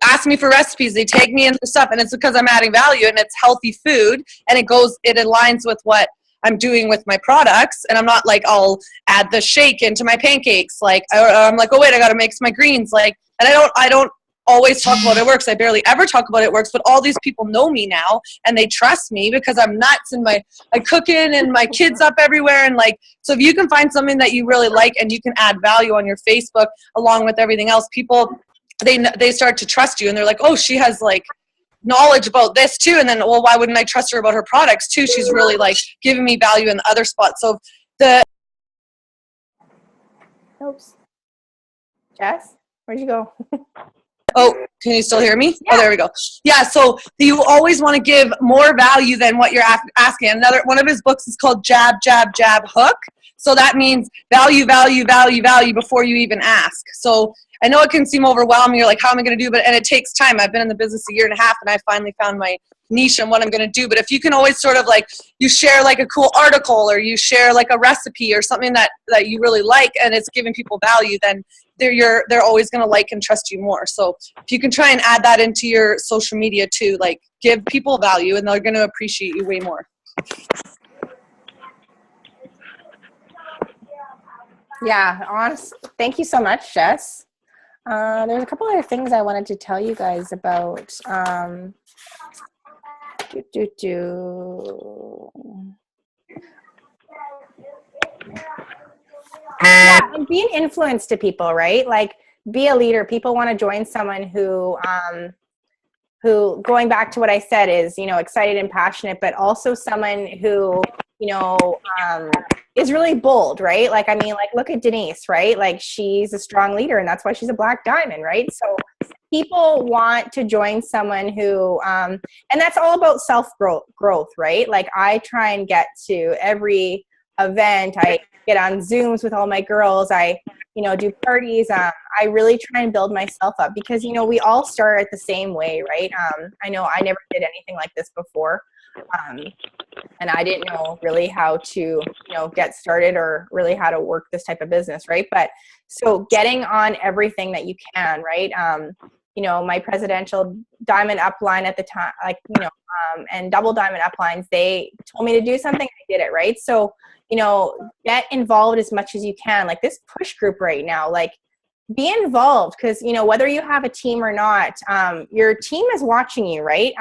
ask me for recipes. They tag me into stuff, and it's because I'm adding value and it's healthy food, and it aligns with what I'm doing with my products. And I'm not I'll add the shake into my pancakes. I'm oh wait, I got to mix my greens. And I don't always talk about it works. I barely ever talk about it works, but all these people know me now and they trust me because I'm nuts and I cooking and my kids up everywhere. And so if you can find something that you really like and you can add value on your Facebook along with everything else, people, they start to trust you, and they're oh, she has knowledge about this too. And then, well, why wouldn't I trust her about her products too? She's really like giving me value in the other spots. So Oops. Jess, where'd you go? oh, can you still hear me? Yeah. Oh, there we go. Yeah, so you always want to give more value than what you're asking. Another one of his books is called Jab, Jab, Jab, Hook. So that means value, value, value, value before you even ask. So I know it can seem overwhelming. You're like, how am I going to do? And it takes time. I've been in the business a year and a half, and I finally found my niche and what I'm going to do. But if you can always sort of like, you share like a cool article, or you share like a recipe or something that you really like, and it's giving people value, then they're always going to like and trust you more. So if you can try and add that into your social media too, like give people value, and they're going to appreciate you way more. Yeah, honest. Thank you so much, Jess. There's a couple other things I wanted to tell you guys about. Yeah, and being influenced to people, right? Like, be a leader. People want to join someone who, going back to what I said, is, excited and passionate, but also someone who, is really bold, right? Like, I mean, like, look at Denise, right? Like, she's a strong leader, and that's why she's a Black Diamond, right? So people want to join someone who, and that's all about self-growth, right? Like, I try and get to every event. I get on Zooms with all my girls. I, do parties. I really try and build myself up because, we all start at the same way, right? I know I never did anything like this before. And I didn't know really how to, get started or really how to work this type of business, right? But so getting on everything that you can, right? My presidential diamond upline at the time, and double diamond uplines, they told me to do something, I did it, right? So, get involved as much as you can. Like this push group right now, like be involved because, whether you have a team or not, your team is watching you, right?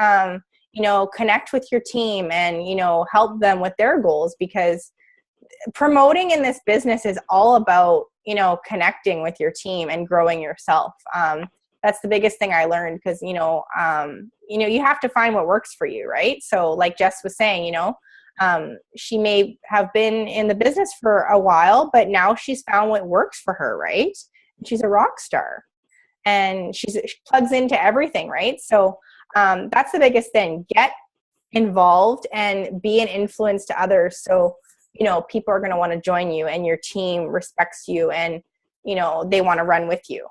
Connect with your team and, help them with their goals because promoting in this business is all about, connecting with your team and growing yourself. That's the biggest thing I learned because, you have to find what works for you, right? So like Jess was saying, she may have been in the business for a while, but now she's found what works for her, right? She's a rock star and she plugs into everything, right? So that's the biggest thing. Get involved and be an influence to others. So, people are going to want to join you and your team respects you and, they want to run with you,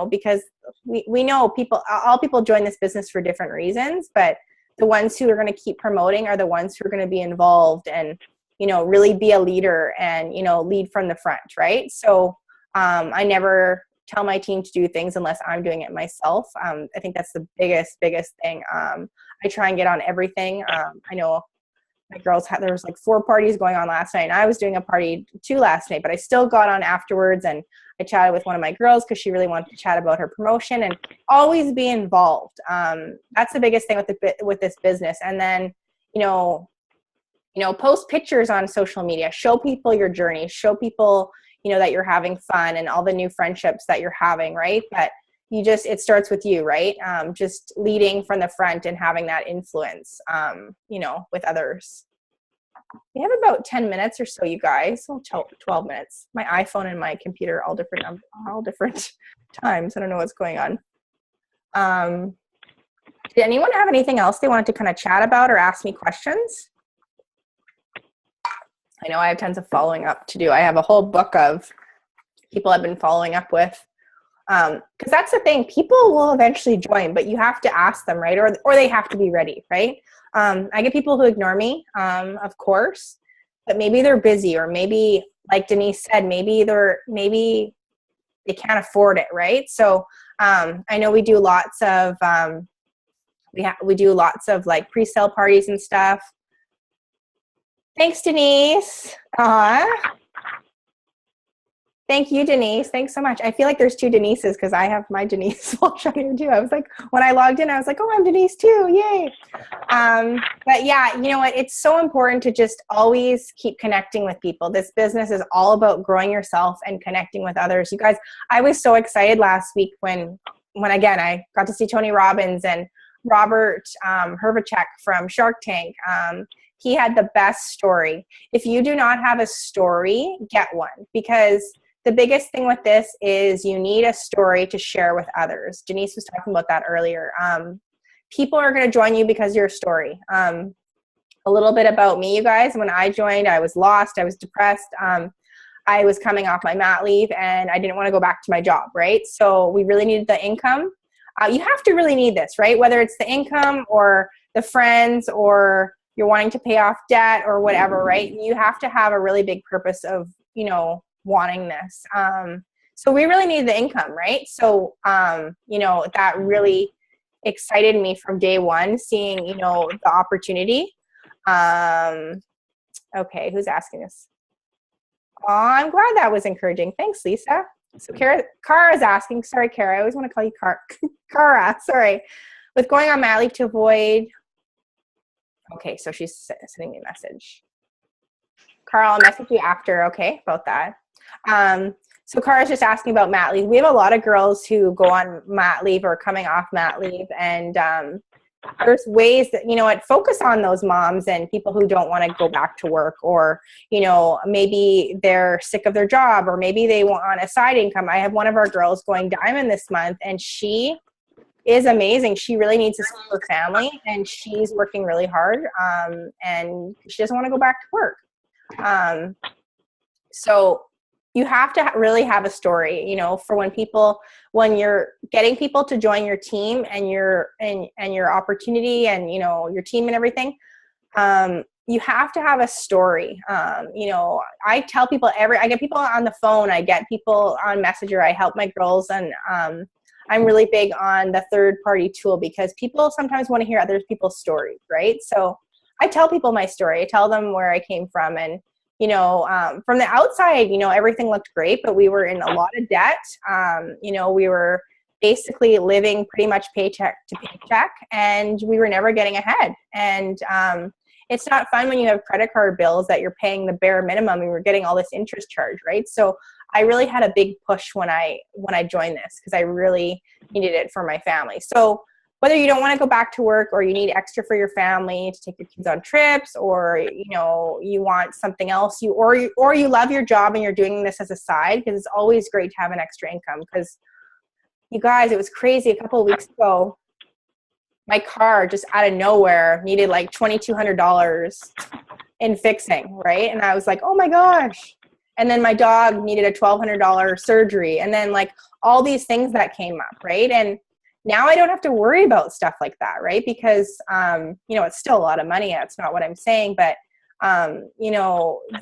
because we know all people join this business for different reasons, but the ones who are going to keep promoting are the ones who are going to be involved and, really be a leader and, lead from the front. Right. So I never tell my team to do things unless I'm doing it myself. I think that's the biggest thing. I try and get on everything. I know my girls there was like 4 parties going on last night and I was doing a party 2 last night, but I still got on afterwards and I chatted with one of my girls because she really wanted to chat about her promotion and always be involved. That's the biggest thing with this business. And then, post pictures on social media, show people your journey, show people, that you're having fun and all the new friendships that you're having, right? But it starts with you, right? Just leading from the front and having that influence, with others. We have about 10 minutes or so, you guys. 12 minutes. My iPhone and my computer all different times. I don't know what's going on. Did anyone have anything else they wanted to kind of chat about or ask me questions? I know I have tons of following up to do. I have a whole book of people I've been following up with. Because that's the thing, people will eventually join, but you have to ask them, right? Or they have to be ready, right? I get people who ignore me, of course, but maybe they're busy, or maybe, like Denise said, maybe they can't afford it, right? So I know we do lots of we do lots of like pre-sale parties and stuff. Thanks, Denise. Thank you, Denise. Thanks so much. I feel like there's 2 Denises because I have my Denise watch on here too. I was like, when I logged in, I was like, oh, I'm Denise too. Yay. But yeah, you know what? It's so important to just always keep connecting with people. This business is all about growing yourself and connecting with others. You guys, I was so excited last week when again, I got to see Tony Robbins and Robert Hervacek from Shark Tank. He had the best story. If you do not have a story, get one, because the biggest thing with this is you need a story to share with others. Denise was talking about that earlier. People are going to join you because of your story. A little bit about me, you guys. When I joined, I was lost. I was depressed. I was coming off my mat leave, and I didn't want to go back to my job, right? So we really needed the income. You have to really need this, right? Whether it's the income or the friends or you're wanting to pay off debt or whatever, right? You have to have a really big purpose of, wanting this. So we really need the income, right? So, that really excited me from day one, seeing, the opportunity. Okay, who's asking this? Oh, I'm glad that was encouraging. Thanks, Lisa. So Kara is asking, sorry, Kara, I always want to call you Kara, sorry. With going on mat leave to avoid, okay, so she's sending me a message. Carl, I'll message you after, okay, about that. So Kara's just asking about mat leave. We have a lot of girls who go on mat leave or coming off mat leave, and there's ways that, focus on those moms and people who don't want to go back to work, or, maybe they're sick of their job, or maybe they want a side income. I have one of our girls going diamond this month, and she is amazing. She really needs to see her family, and she's working really hard, and she doesn't want to go back to work. So you have to really have a story, for when you're getting people to join your team and your opportunity and, your team and everything. You have to have a story. I tell people I get people on the phone, I get people on Messenger, I help my girls, and I'm really big on the third party tool, because people sometimes want to hear other people's stories, right? So I tell people my story. I tell them where I came from, and from the outside, everything looked great, but we were in a lot of debt. We were basically living pretty much paycheck to paycheck, and we were never getting ahead. And it's not fun when you have credit card bills that you're paying the bare minimum and you're getting all this interest charge, right? So I really had a big push when I joined this, because I really needed it for my family. So whether you don't want to go back to work, or you need extra for your family to take your kids on trips, or you want something else, or you love your job and you're doing this as a side, because it's always great to have an extra income. Because you guys, it was crazy. A couple of weeks ago, my car just out of nowhere needed like $2,200 in fixing, right? And I was like, oh my gosh. And then my dog needed a $1,200 surgery, and then like all these things that came up, right? And now I don't have to worry about stuff like that, right? Because, it's still a lot of money. That's not what I'm saying. But,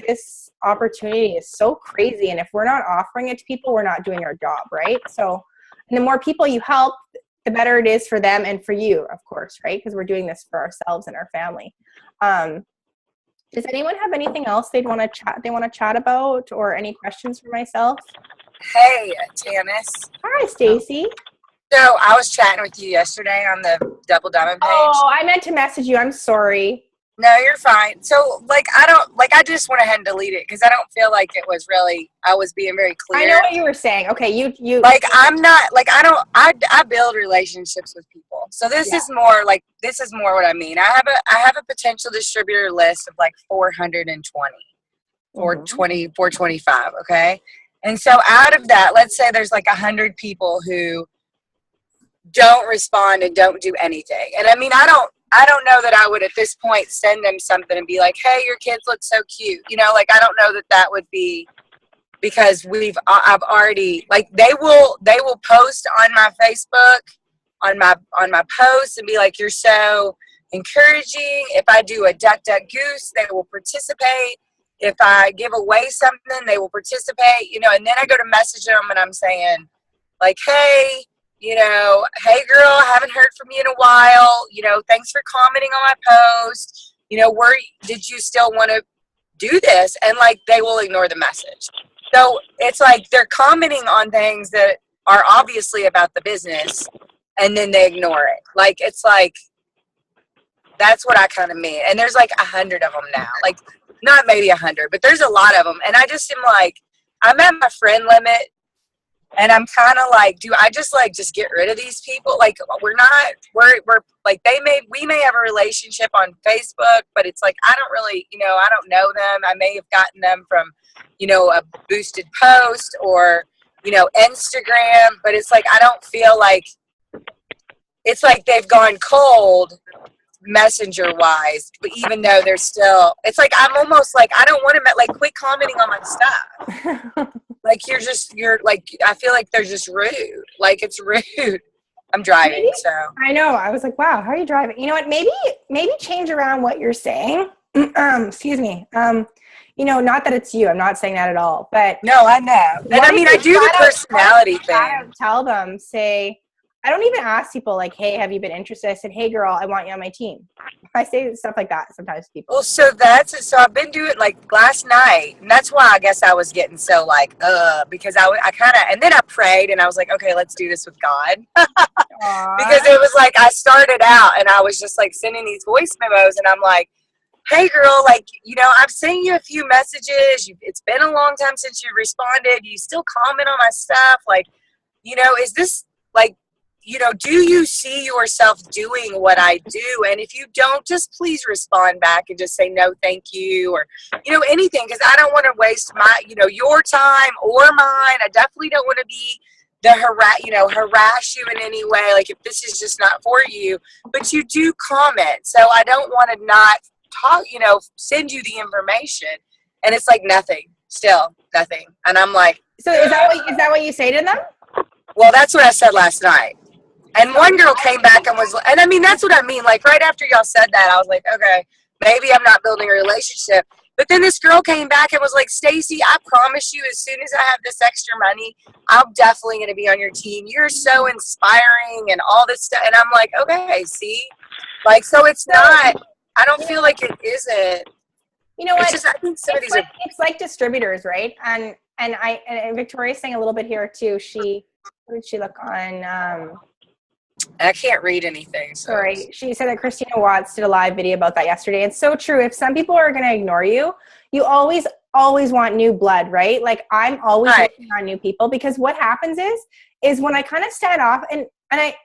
this opportunity is so crazy. And if we're not offering it to people, we're not doing our job, right? So, and the more people you help, the better it is for them and for you, of course, right? Because we're doing this for ourselves and our family. Does anyone have anything else they want to chat about, or any questions for myself? Hey, Tanis. Hi, Stacy. So I was chatting with you yesterday on the Double Diamond page. Oh, I meant to message you. I'm sorry. No, you're fine. So I just went ahead and deleted it, because I don't feel like it was really, I was being very clear. I know what you were saying. Okay, you. I'm not, I build relationships with people. So this is more what I mean. I have a potential distributor list of 420, 425. Okay. And so out of that, let's say there's 100 people who don't respond and don't do anything. And I mean, I don't know that I would at this point send them something and be like, hey, your kids look so cute. I don't know that would be, because I've already, they will post on my Facebook, on my posts, and be like, you're so encouraging. If I do a duck goose, they will participate. If I give away something, they will participate, and then I go to message them and I'm saying hey, hey girl, I haven't heard from you in a while. Thanks for commenting on my post. Did you still want to do this? And they will ignore the message. So it's they're commenting on things that are obviously about the business, and then they ignore it. That's what I kind of mean. And there's 100 of them now. Not maybe 100, but there's a lot of them. And I just am I'm at my friend limit. And I'm kind of like, do I just get rid of these people? Like, we're like, we may have a relationship on Facebook, but it's like, I don't really, I don't know them. I may have gotten them from, a boosted post or, Instagram, but it's like, I don't feel like, it's like they've gone cold messenger wise, but even though they're still, it's like, I'm almost like, I don't want to, like, quit commenting on my stuff. Like, you're like, I feel like they're just rude. Like, it's rude. I'm driving, so. I know. I was like, wow, how are you driving? You know what? Maybe change around what you're saying. Excuse me. Not that it's you. I'm not saying that at all. But no, I know. And I mean, I do the personality thing. Tell them, say, I don't even ask people like, hey, have you been interested? I said, hey, girl, I want you on my team. I say stuff like that sometimes to people. Well, so I've been doing like last night, and that's why I guess I was getting so like, because I kind of, and then I prayed and I was like, okay, let's do this with God. Because it was like, I started out and I was just like sending these voice memos and I'm like, hey girl, like, I've sent you a few messages. It's been a long time since you responded. You still comment on my stuff. Like, is this like, do you see yourself doing what I do? And if you don't, just please respond back and just say no, thank you, or, anything, because I don't want to waste my, your time or mine. I definitely don't want to be the harass you in any way. Like, if this is just not for you, but you do comment. So I don't want to not talk, send you the information. And it's like nothing, still nothing. And I'm like, so is that what you say to them? Well, that's what I said last night. And one girl came back and was, and I mean, that's what I mean. Like, right after y'all said that, I was like, okay, maybe I'm not building a relationship. But then this girl came back and was like, Stacy, I promise you, as soon as I have this extra money, I'm definitely going to be on your team. You're so inspiring and all this stuff. And I'm like, okay, see? Like, so it's not, I don't feel like it isn't. You know what? It's just, I think some of these it's like distributors, right? And Victoria's saying a little bit here too. What did she look on? I can't read anything. So. Sorry. She said that Christina Watts did a live video about that yesterday. It's so true. If some people are going to ignore you, you always want new blood, right? Like, I'm always looking on new people, because what happens is when I kind of stand off and I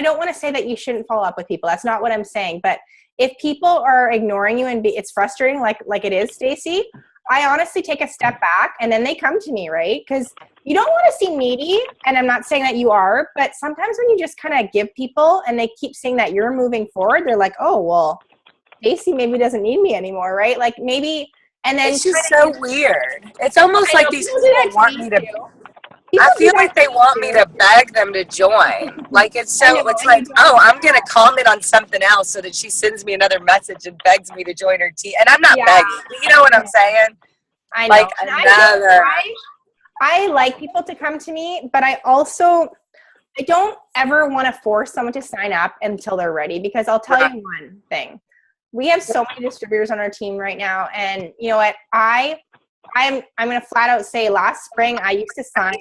don't want to say that you shouldn't follow up with people. That's not what I'm saying. But if people are ignoring you and it's frustrating, like it is, Stacy, I honestly take a step back and then they come to me, right? Because you don't want to seem needy, and I'm not saying that you are, but sometimes when you just kind of give people and they keep saying that you're moving forward, they're like, oh, well, Stacy maybe doesn't need me anymore, right? Like, maybe, and then it's just so weird. It's almost like these people want me to. I feel like they want me to beg them to join. Like, it's like, oh, I'm going to comment on something else so that she sends me another message and begs me to join her team. And I'm not begging. You know what I'm saying? I know. Like, I like people to come to me, but I don't ever want to force someone to sign up until they're ready, because I'll tell you one thing. We have so many distributors on our team right now. And you know what? I'm going to flat out say last spring, I used to sign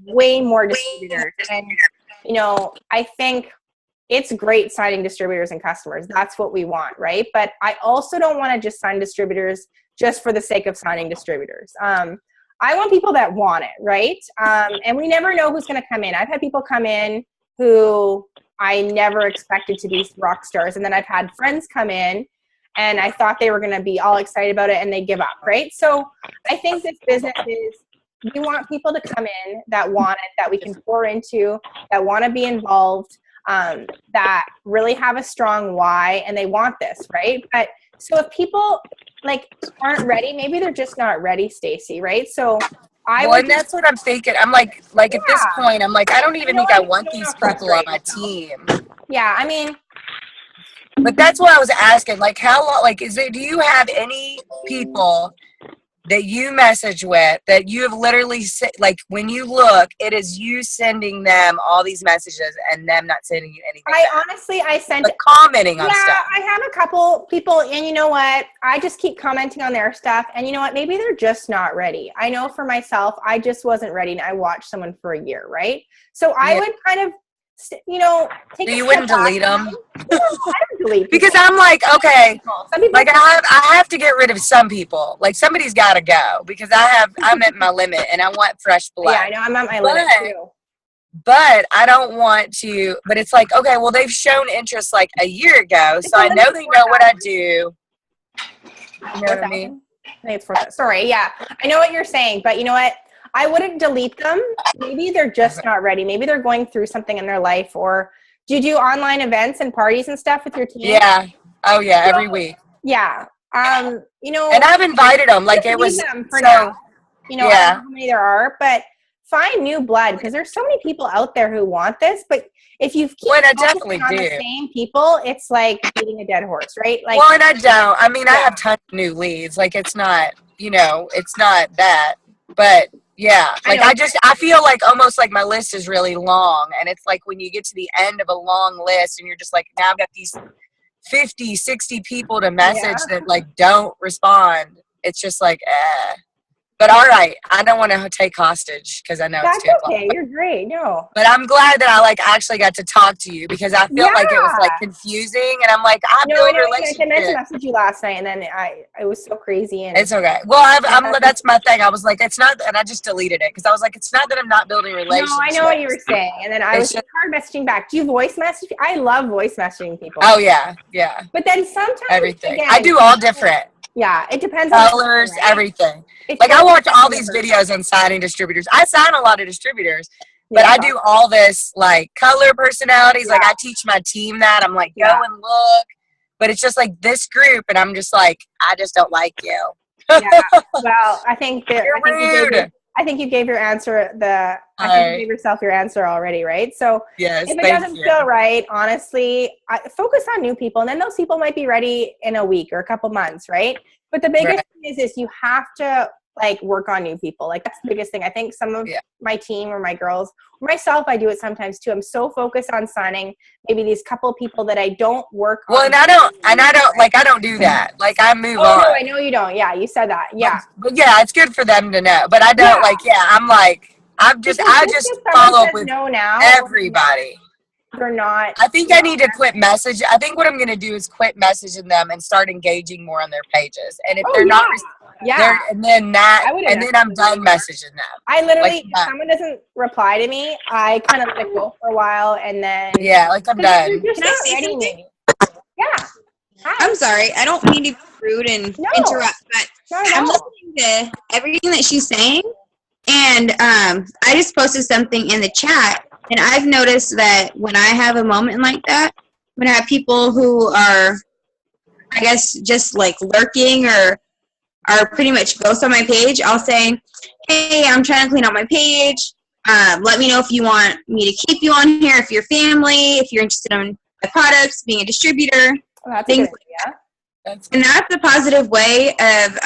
way more distributors. And, I think it's great signing distributors and customers. That's what we want, right? But I also don't want to just sign distributors just for the sake of signing distributors. I want people that want it, right? And we never know who's going to come in. I've had people come in who I never expected to be rock stars. And then I've had friends come in and I thought they were going to be all excited about it and they give up, right? So I think this business is, we want people to come in that want it, that we can pour into, that want to be involved, that really have a strong why, and they want this, right? But so if people aren't ready, maybe they're just not ready, Stacy, right? So and that's what I'm thinking. I'm like at this point, I'm like, I don't even think I want these people on my team. Yeah, I mean, but that's what I was asking. Like, how long? Like, do you have any people that you message with that you have literally like, when you look, it is you sending them all these messages and them not sending you anything? I sent commenting on stuff. Yeah, I have a couple people, and you know what? I just keep commenting on their stuff, and you know what? Maybe they're just not ready. I know for myself, I just wasn't ready, and I watched someone for a year, right? So I would kind of, take you wouldn't delete them? No, I don't delete people. Because I'm like, okay, like I have to get rid of some people. Like, somebody's got to go, because I'm at my limit and I want fresh blood. Yeah, I know, I'm at my limit too. but I don't want to, but it's like, okay, well, they've shown interest like a year ago, so I know they know what I do. You know what I mean? I think it's 4,000. Sorry, yeah. I know what you're saying, but you know what? I wouldn't delete them. Maybe they're just not ready. Maybe they're going through something in their life. Or do you do online events and parties and stuff with your team? Yeah. Oh, yeah, every week. Yeah. You know. And I've invited them. Like, it was, them for so, now. You know, I yeah. don't know how many there are, but find new blood because there's so many people out there who want this. But if you keep Well, and I focusing definitely on do. the same people, it's like beating a dead horse, right? Like, Well, and I don't. I mean, I have tons of new leads. Like, it's not, you know, it's not that. But, yeah. Like, I feel like almost like my list is really long. And it's like when you get to the end of a long list and you're just like, now I've got these 50, 60 people to message that, like, don't respond. It's just like, But all right, I don't want to take hostage because I know that's it's 2 o'clock. okay. You're great. No. But I'm glad that I like actually got to talk to you because I felt like it was like confusing, and I'm like, I build relationships. I meant to message you last night, and then it was so crazy. And it's okay. Well, that's my thing. I was like, it's not, and I just deleted it because I was like, it's not that I'm not building relationships. No, I know what you were saying, and then I was just hard messaging back. Do you voice message? I love voice messaging people. Oh yeah, yeah. But then sometimes everything. Again, I do all different. Yeah, it depends on colors, the person, right? Everything. Like I watch all these videos on signing distributors. I sign a lot of distributors, but I do all this like color personalities. Like I teach my team that. I'm like, go and look. But it's just like this group, and I'm just like, I just don't like you. Yeah. Well, I think that You're rude. I think you gave your answer. I think you gave yourself your answer already, right? So yes, if it doesn't feel right, honestly, focus on new people, and then those people might be ready in a week or a couple months, right? But the biggest thing is you have to like work on new people. Like that's the biggest thing. I think some of my team or my girls, or myself, I do it sometimes too. I'm so focused on signing maybe these couple of people that I don't work on. Well, and I don't do that. Like I move on. No, I know you don't. Yeah, you said that. Yeah. But yeah, it's good for them to know. But I don't I'm like, I just follow up with everybody. They're not. I think I need to quit message. I think what I'm going to do is quit messaging them and start engaging more on their pages. And if they're not, and then I'm done messaging them. I literally, if someone doesn't reply to me, I kind of let it go for a while, and then I'm done. Can I say something? Yeah. Hi. I'm sorry. I don't mean to be rude and interrupt, but I'm listening to everything that she's saying, and I just posted something in the chat. And I've noticed that when I have a moment like that, when I have people who are, I guess, just like lurking or are pretty much ghosts on my page, I'll say, hey, I'm trying to clean out my page. Let me know if you want me to keep you on here, if you're family, if you're interested in my products, being a distributor, things like that. And that's a positive way of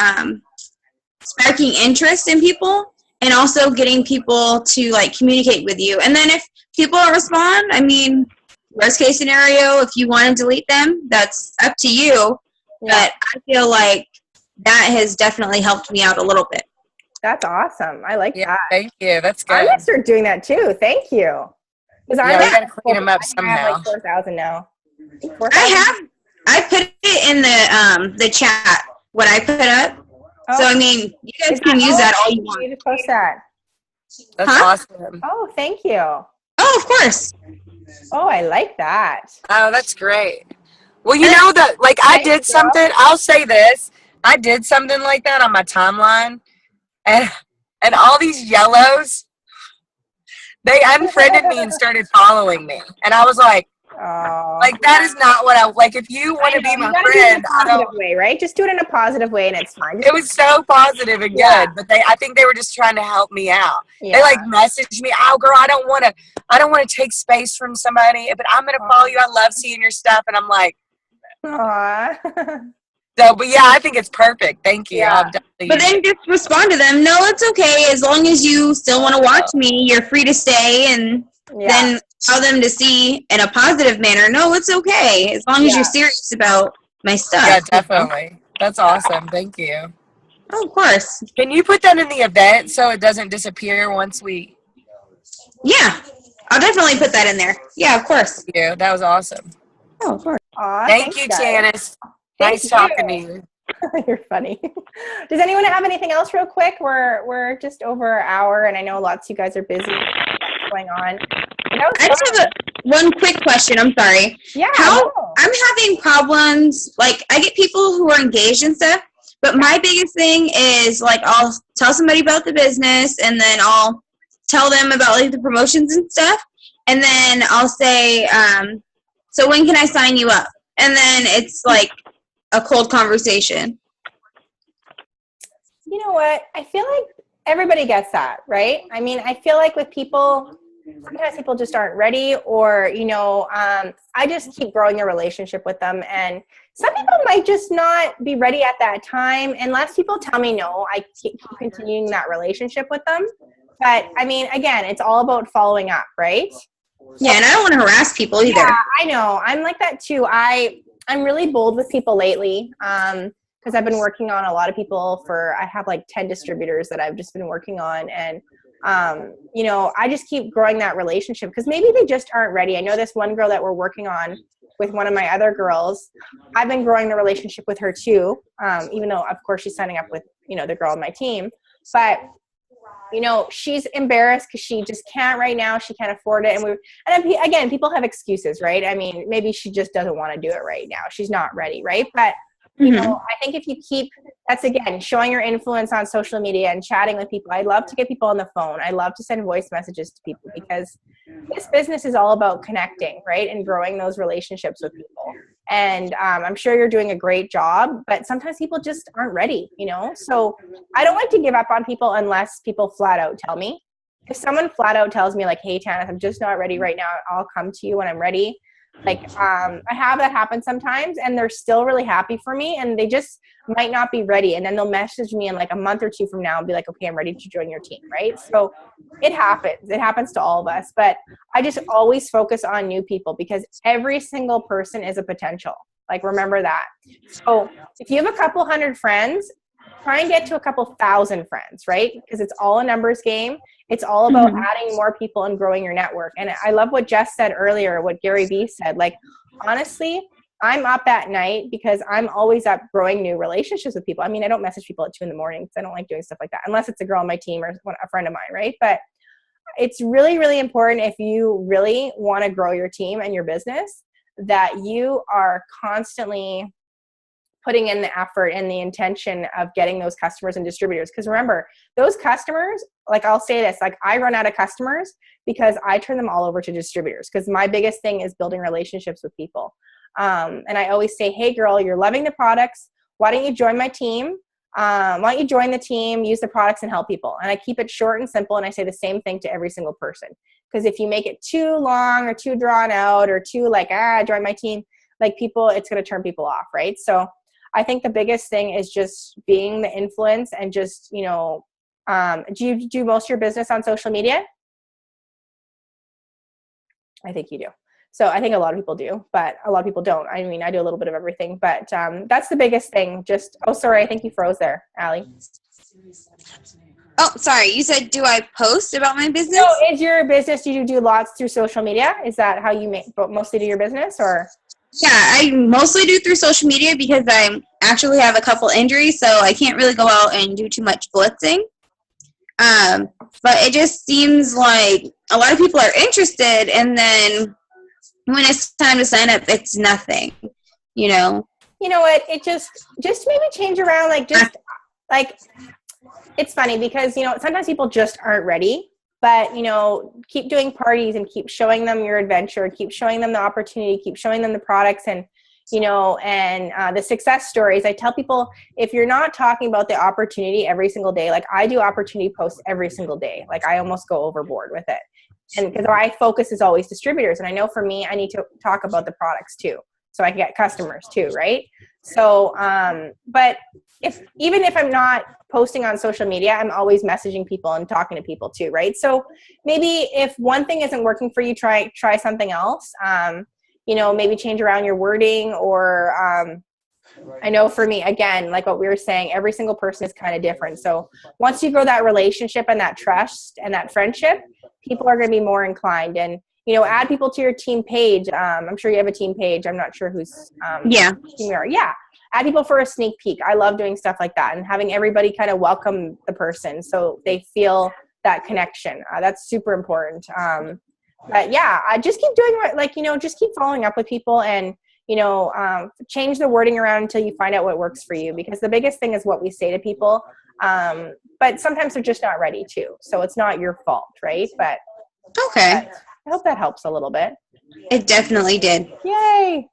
sparking interest in people. And also getting people to like communicate with you. And then if people don't respond, I mean, worst case scenario, if you want to delete them, that's up to you. Yeah. But I feel like that has definitely helped me out a little bit. That's awesome. I like that. Thank you. That's good. I'm going to start doing that too. Thank you. Because we got to clean them up somehow. I have like 4,000 now. 4,000? I put it in the chat, what I put up. So, I mean, you guys can use that all you want. You need to post that. That's awesome. Oh, thank you. Oh, of course. Oh, I like that. Oh, that's great. Well, you know that, like, I did something. I'll say this. I did something like that on my timeline, and all these yellows, they unfriended me and started following me. And I was like, like that is not what I like. If you want to be my friend, I don't way, right? Just do it in a positive way, and it's fine. It was so positive and good, but I think they were just trying to help me out. They like messaged me, "Oh, girl, I don't want to take space from somebody, but I'm gonna follow you. I love seeing your stuff," and I'm like, "Aww." So, but yeah, I think it's perfect. Thank you. Yeah. But then just respond to them. No, it's okay. As long as you still want to watch me, you're free to stay, and then allow them to see in a positive manner. No, it's okay. As long as you're serious about my stuff. Yeah, definitely. That's awesome. Thank you. Oh, of course. Can you put that in the event so it doesn't disappear once we... Yeah, I'll definitely put that in there. Yeah, of course. Yeah, that was awesome. Oh, of course. Thank you, Janice. Nice talking to you. You're funny. Does anyone have anything else real quick? We're just over an hour, and I know lots of you guys are busy. going on. And that was I just fun. have one quick question. I'm sorry. Yeah. How no. I'm having problems. Like, I get people who are engaged and stuff, but my biggest thing is, like, I'll tell somebody about the business, and then I'll tell them about, like, the promotions and stuff, and then I'll say, so when can I sign you up? And then it's like a cold conversation. You know what? I feel like everybody gets that, right? I mean, I feel like with people, sometimes people just aren't ready, or, you know, I just keep growing a relationship with them. And some people might just not be ready at that time. Unless people tell me no, I keep continuing that relationship with them. But I mean, again, it's all about following up, right? Yeah, and I don't want to harass people either. Yeah, I know. I'm like that too. I'm really bold with people lately. Because I've been working on a lot of people I have like 10 distributors that I've just been working on. And, you know, I just keep growing that relationship because maybe they just aren't ready. I know this one girl that we're working on with one of my other girls. I've been growing the relationship with her too, even though, of course, she's signing up with, you know, the girl on my team. But, you know, she's embarrassed because she just can't right now. She can't afford it. And again, people have excuses, right? I mean, maybe she just doesn't want to do it right now. She's not ready, right? But you know, I think if you keep, that's again, showing your influence on social media and chatting with people. I love to get people on the phone. I love to send voice messages to people because this business is all about connecting, right? And growing those relationships with people. And I'm sure you're doing a great job, but sometimes people just aren't ready, you know? So I don't like to give up on people unless people flat out tell me. If someone flat out tells me like, hey, Tanith, I'm just not ready right now. I'll come to you when I'm ready. Like, I have that happen sometimes and they're still really happy for me and they just might not be ready. And then they'll message me in like a month or two from now and be like, okay, I'm ready to join your team. Right. So it happens. It happens to all of us, but I just always focus on new people because every single person is a potential. Like, remember that. So if you have a couple hundred friends, try and get to a couple thousand friends, right? Because it's all a numbers game. It's all about adding more people and growing your network. And I love what Jess said earlier, what Gary Vee said. Like, honestly, I'm up at night because I'm always up growing new relationships with people. I mean, I don't message people at 2 a.m. because I don't like doing stuff like that, unless it's a girl on my team or a friend of mine, right? But it's really, really important if you really want to grow your team and your business that you are constantly putting in the effort and the intention of getting those customers and distributors. Because remember, those customers, like I'll say this, like I run out of customers because I turn them all over to distributors because my biggest thing is building relationships with people. And I always say, hey girl, you're loving the products. Why don't you join my team? Why don't you join the team, use the products and help people? And I keep it short and simple. And I say the same thing to every single person. Because if you make it too long or too drawn out or too like, join my team, like people, it's going to turn people off. Right. So I think the biggest thing is just being the influence and just, you know, do you do most of your business on social media? I think you do. So I think a lot of people do, but a lot of people don't. I mean, I do a little bit of everything, but that's the biggest thing. Just, oh, sorry, I think you froze there, Allie. Oh, sorry. You said, do I post about my business? So is your business, do you do lots through social media? Is that how you mostly do your business or? Yeah, I mostly do through social media because I actually have a couple injuries, so I can't really go out and do too much blitzing. But it just seems like a lot of people are interested, and then when it's time to sign up, it's nothing, you know? You know what? It just maybe change around, like it's funny because, you know, sometimes people just aren't ready. But, you know, keep doing parties and keep showing them your adventure, keep showing them the opportunity, keep showing them the products and, you know, and the success stories. I tell people, if you're not talking about the opportunity every single day, like I do opportunity posts every single day, like I almost go overboard with it. And because my focus is always distributors. And I know for me, I need to talk about the products too, so I can get customers too, right? So, but even if I'm not posting on social media, I'm always messaging people and talking to people too, right? So maybe if one thing isn't working for you, try something else. You know, maybe change around your wording or I know for me, again, like what we were saying, every single person is kind of different. So once you grow that relationship and that trust and that friendship, people are going to be more inclined and, you know, add people to your team page. I'm sure you have a team page. I'm not sure who's team you are. Yeah. Add people for a sneak peek. I love doing stuff like that and having everybody kind of welcome the person so they feel that connection. That's super important. But yeah, I just keep doing just keep following up with people and, change the wording around until you find out what works for you, because the biggest thing is what we say to people. But sometimes they're just not ready to, so it's not your fault, right? But Okay. I hope that helps a little bit. It definitely did. Yay.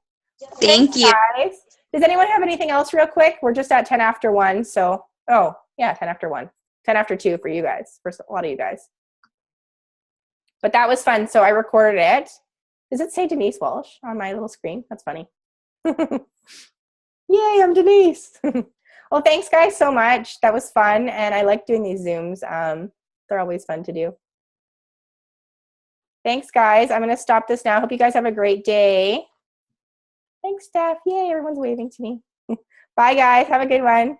Thank you. Guys. Does anyone have anything else real quick? We're just at 10 after 1. So, 10 after 1. 10 after 2 for you guys, for a lot of you guys. But that was fun. So I recorded it. Does it say Denise Walsh on my little screen? That's funny. Yay, I'm Denise. Well, thanks guys so much. That was fun. And I like doing these Zooms. They're always fun to do. Thanks guys. I'm going to stop this now. Hope you guys have a great day. Thanks, Steph. Yay, everyone's waving to me. Bye guys. Have a good one.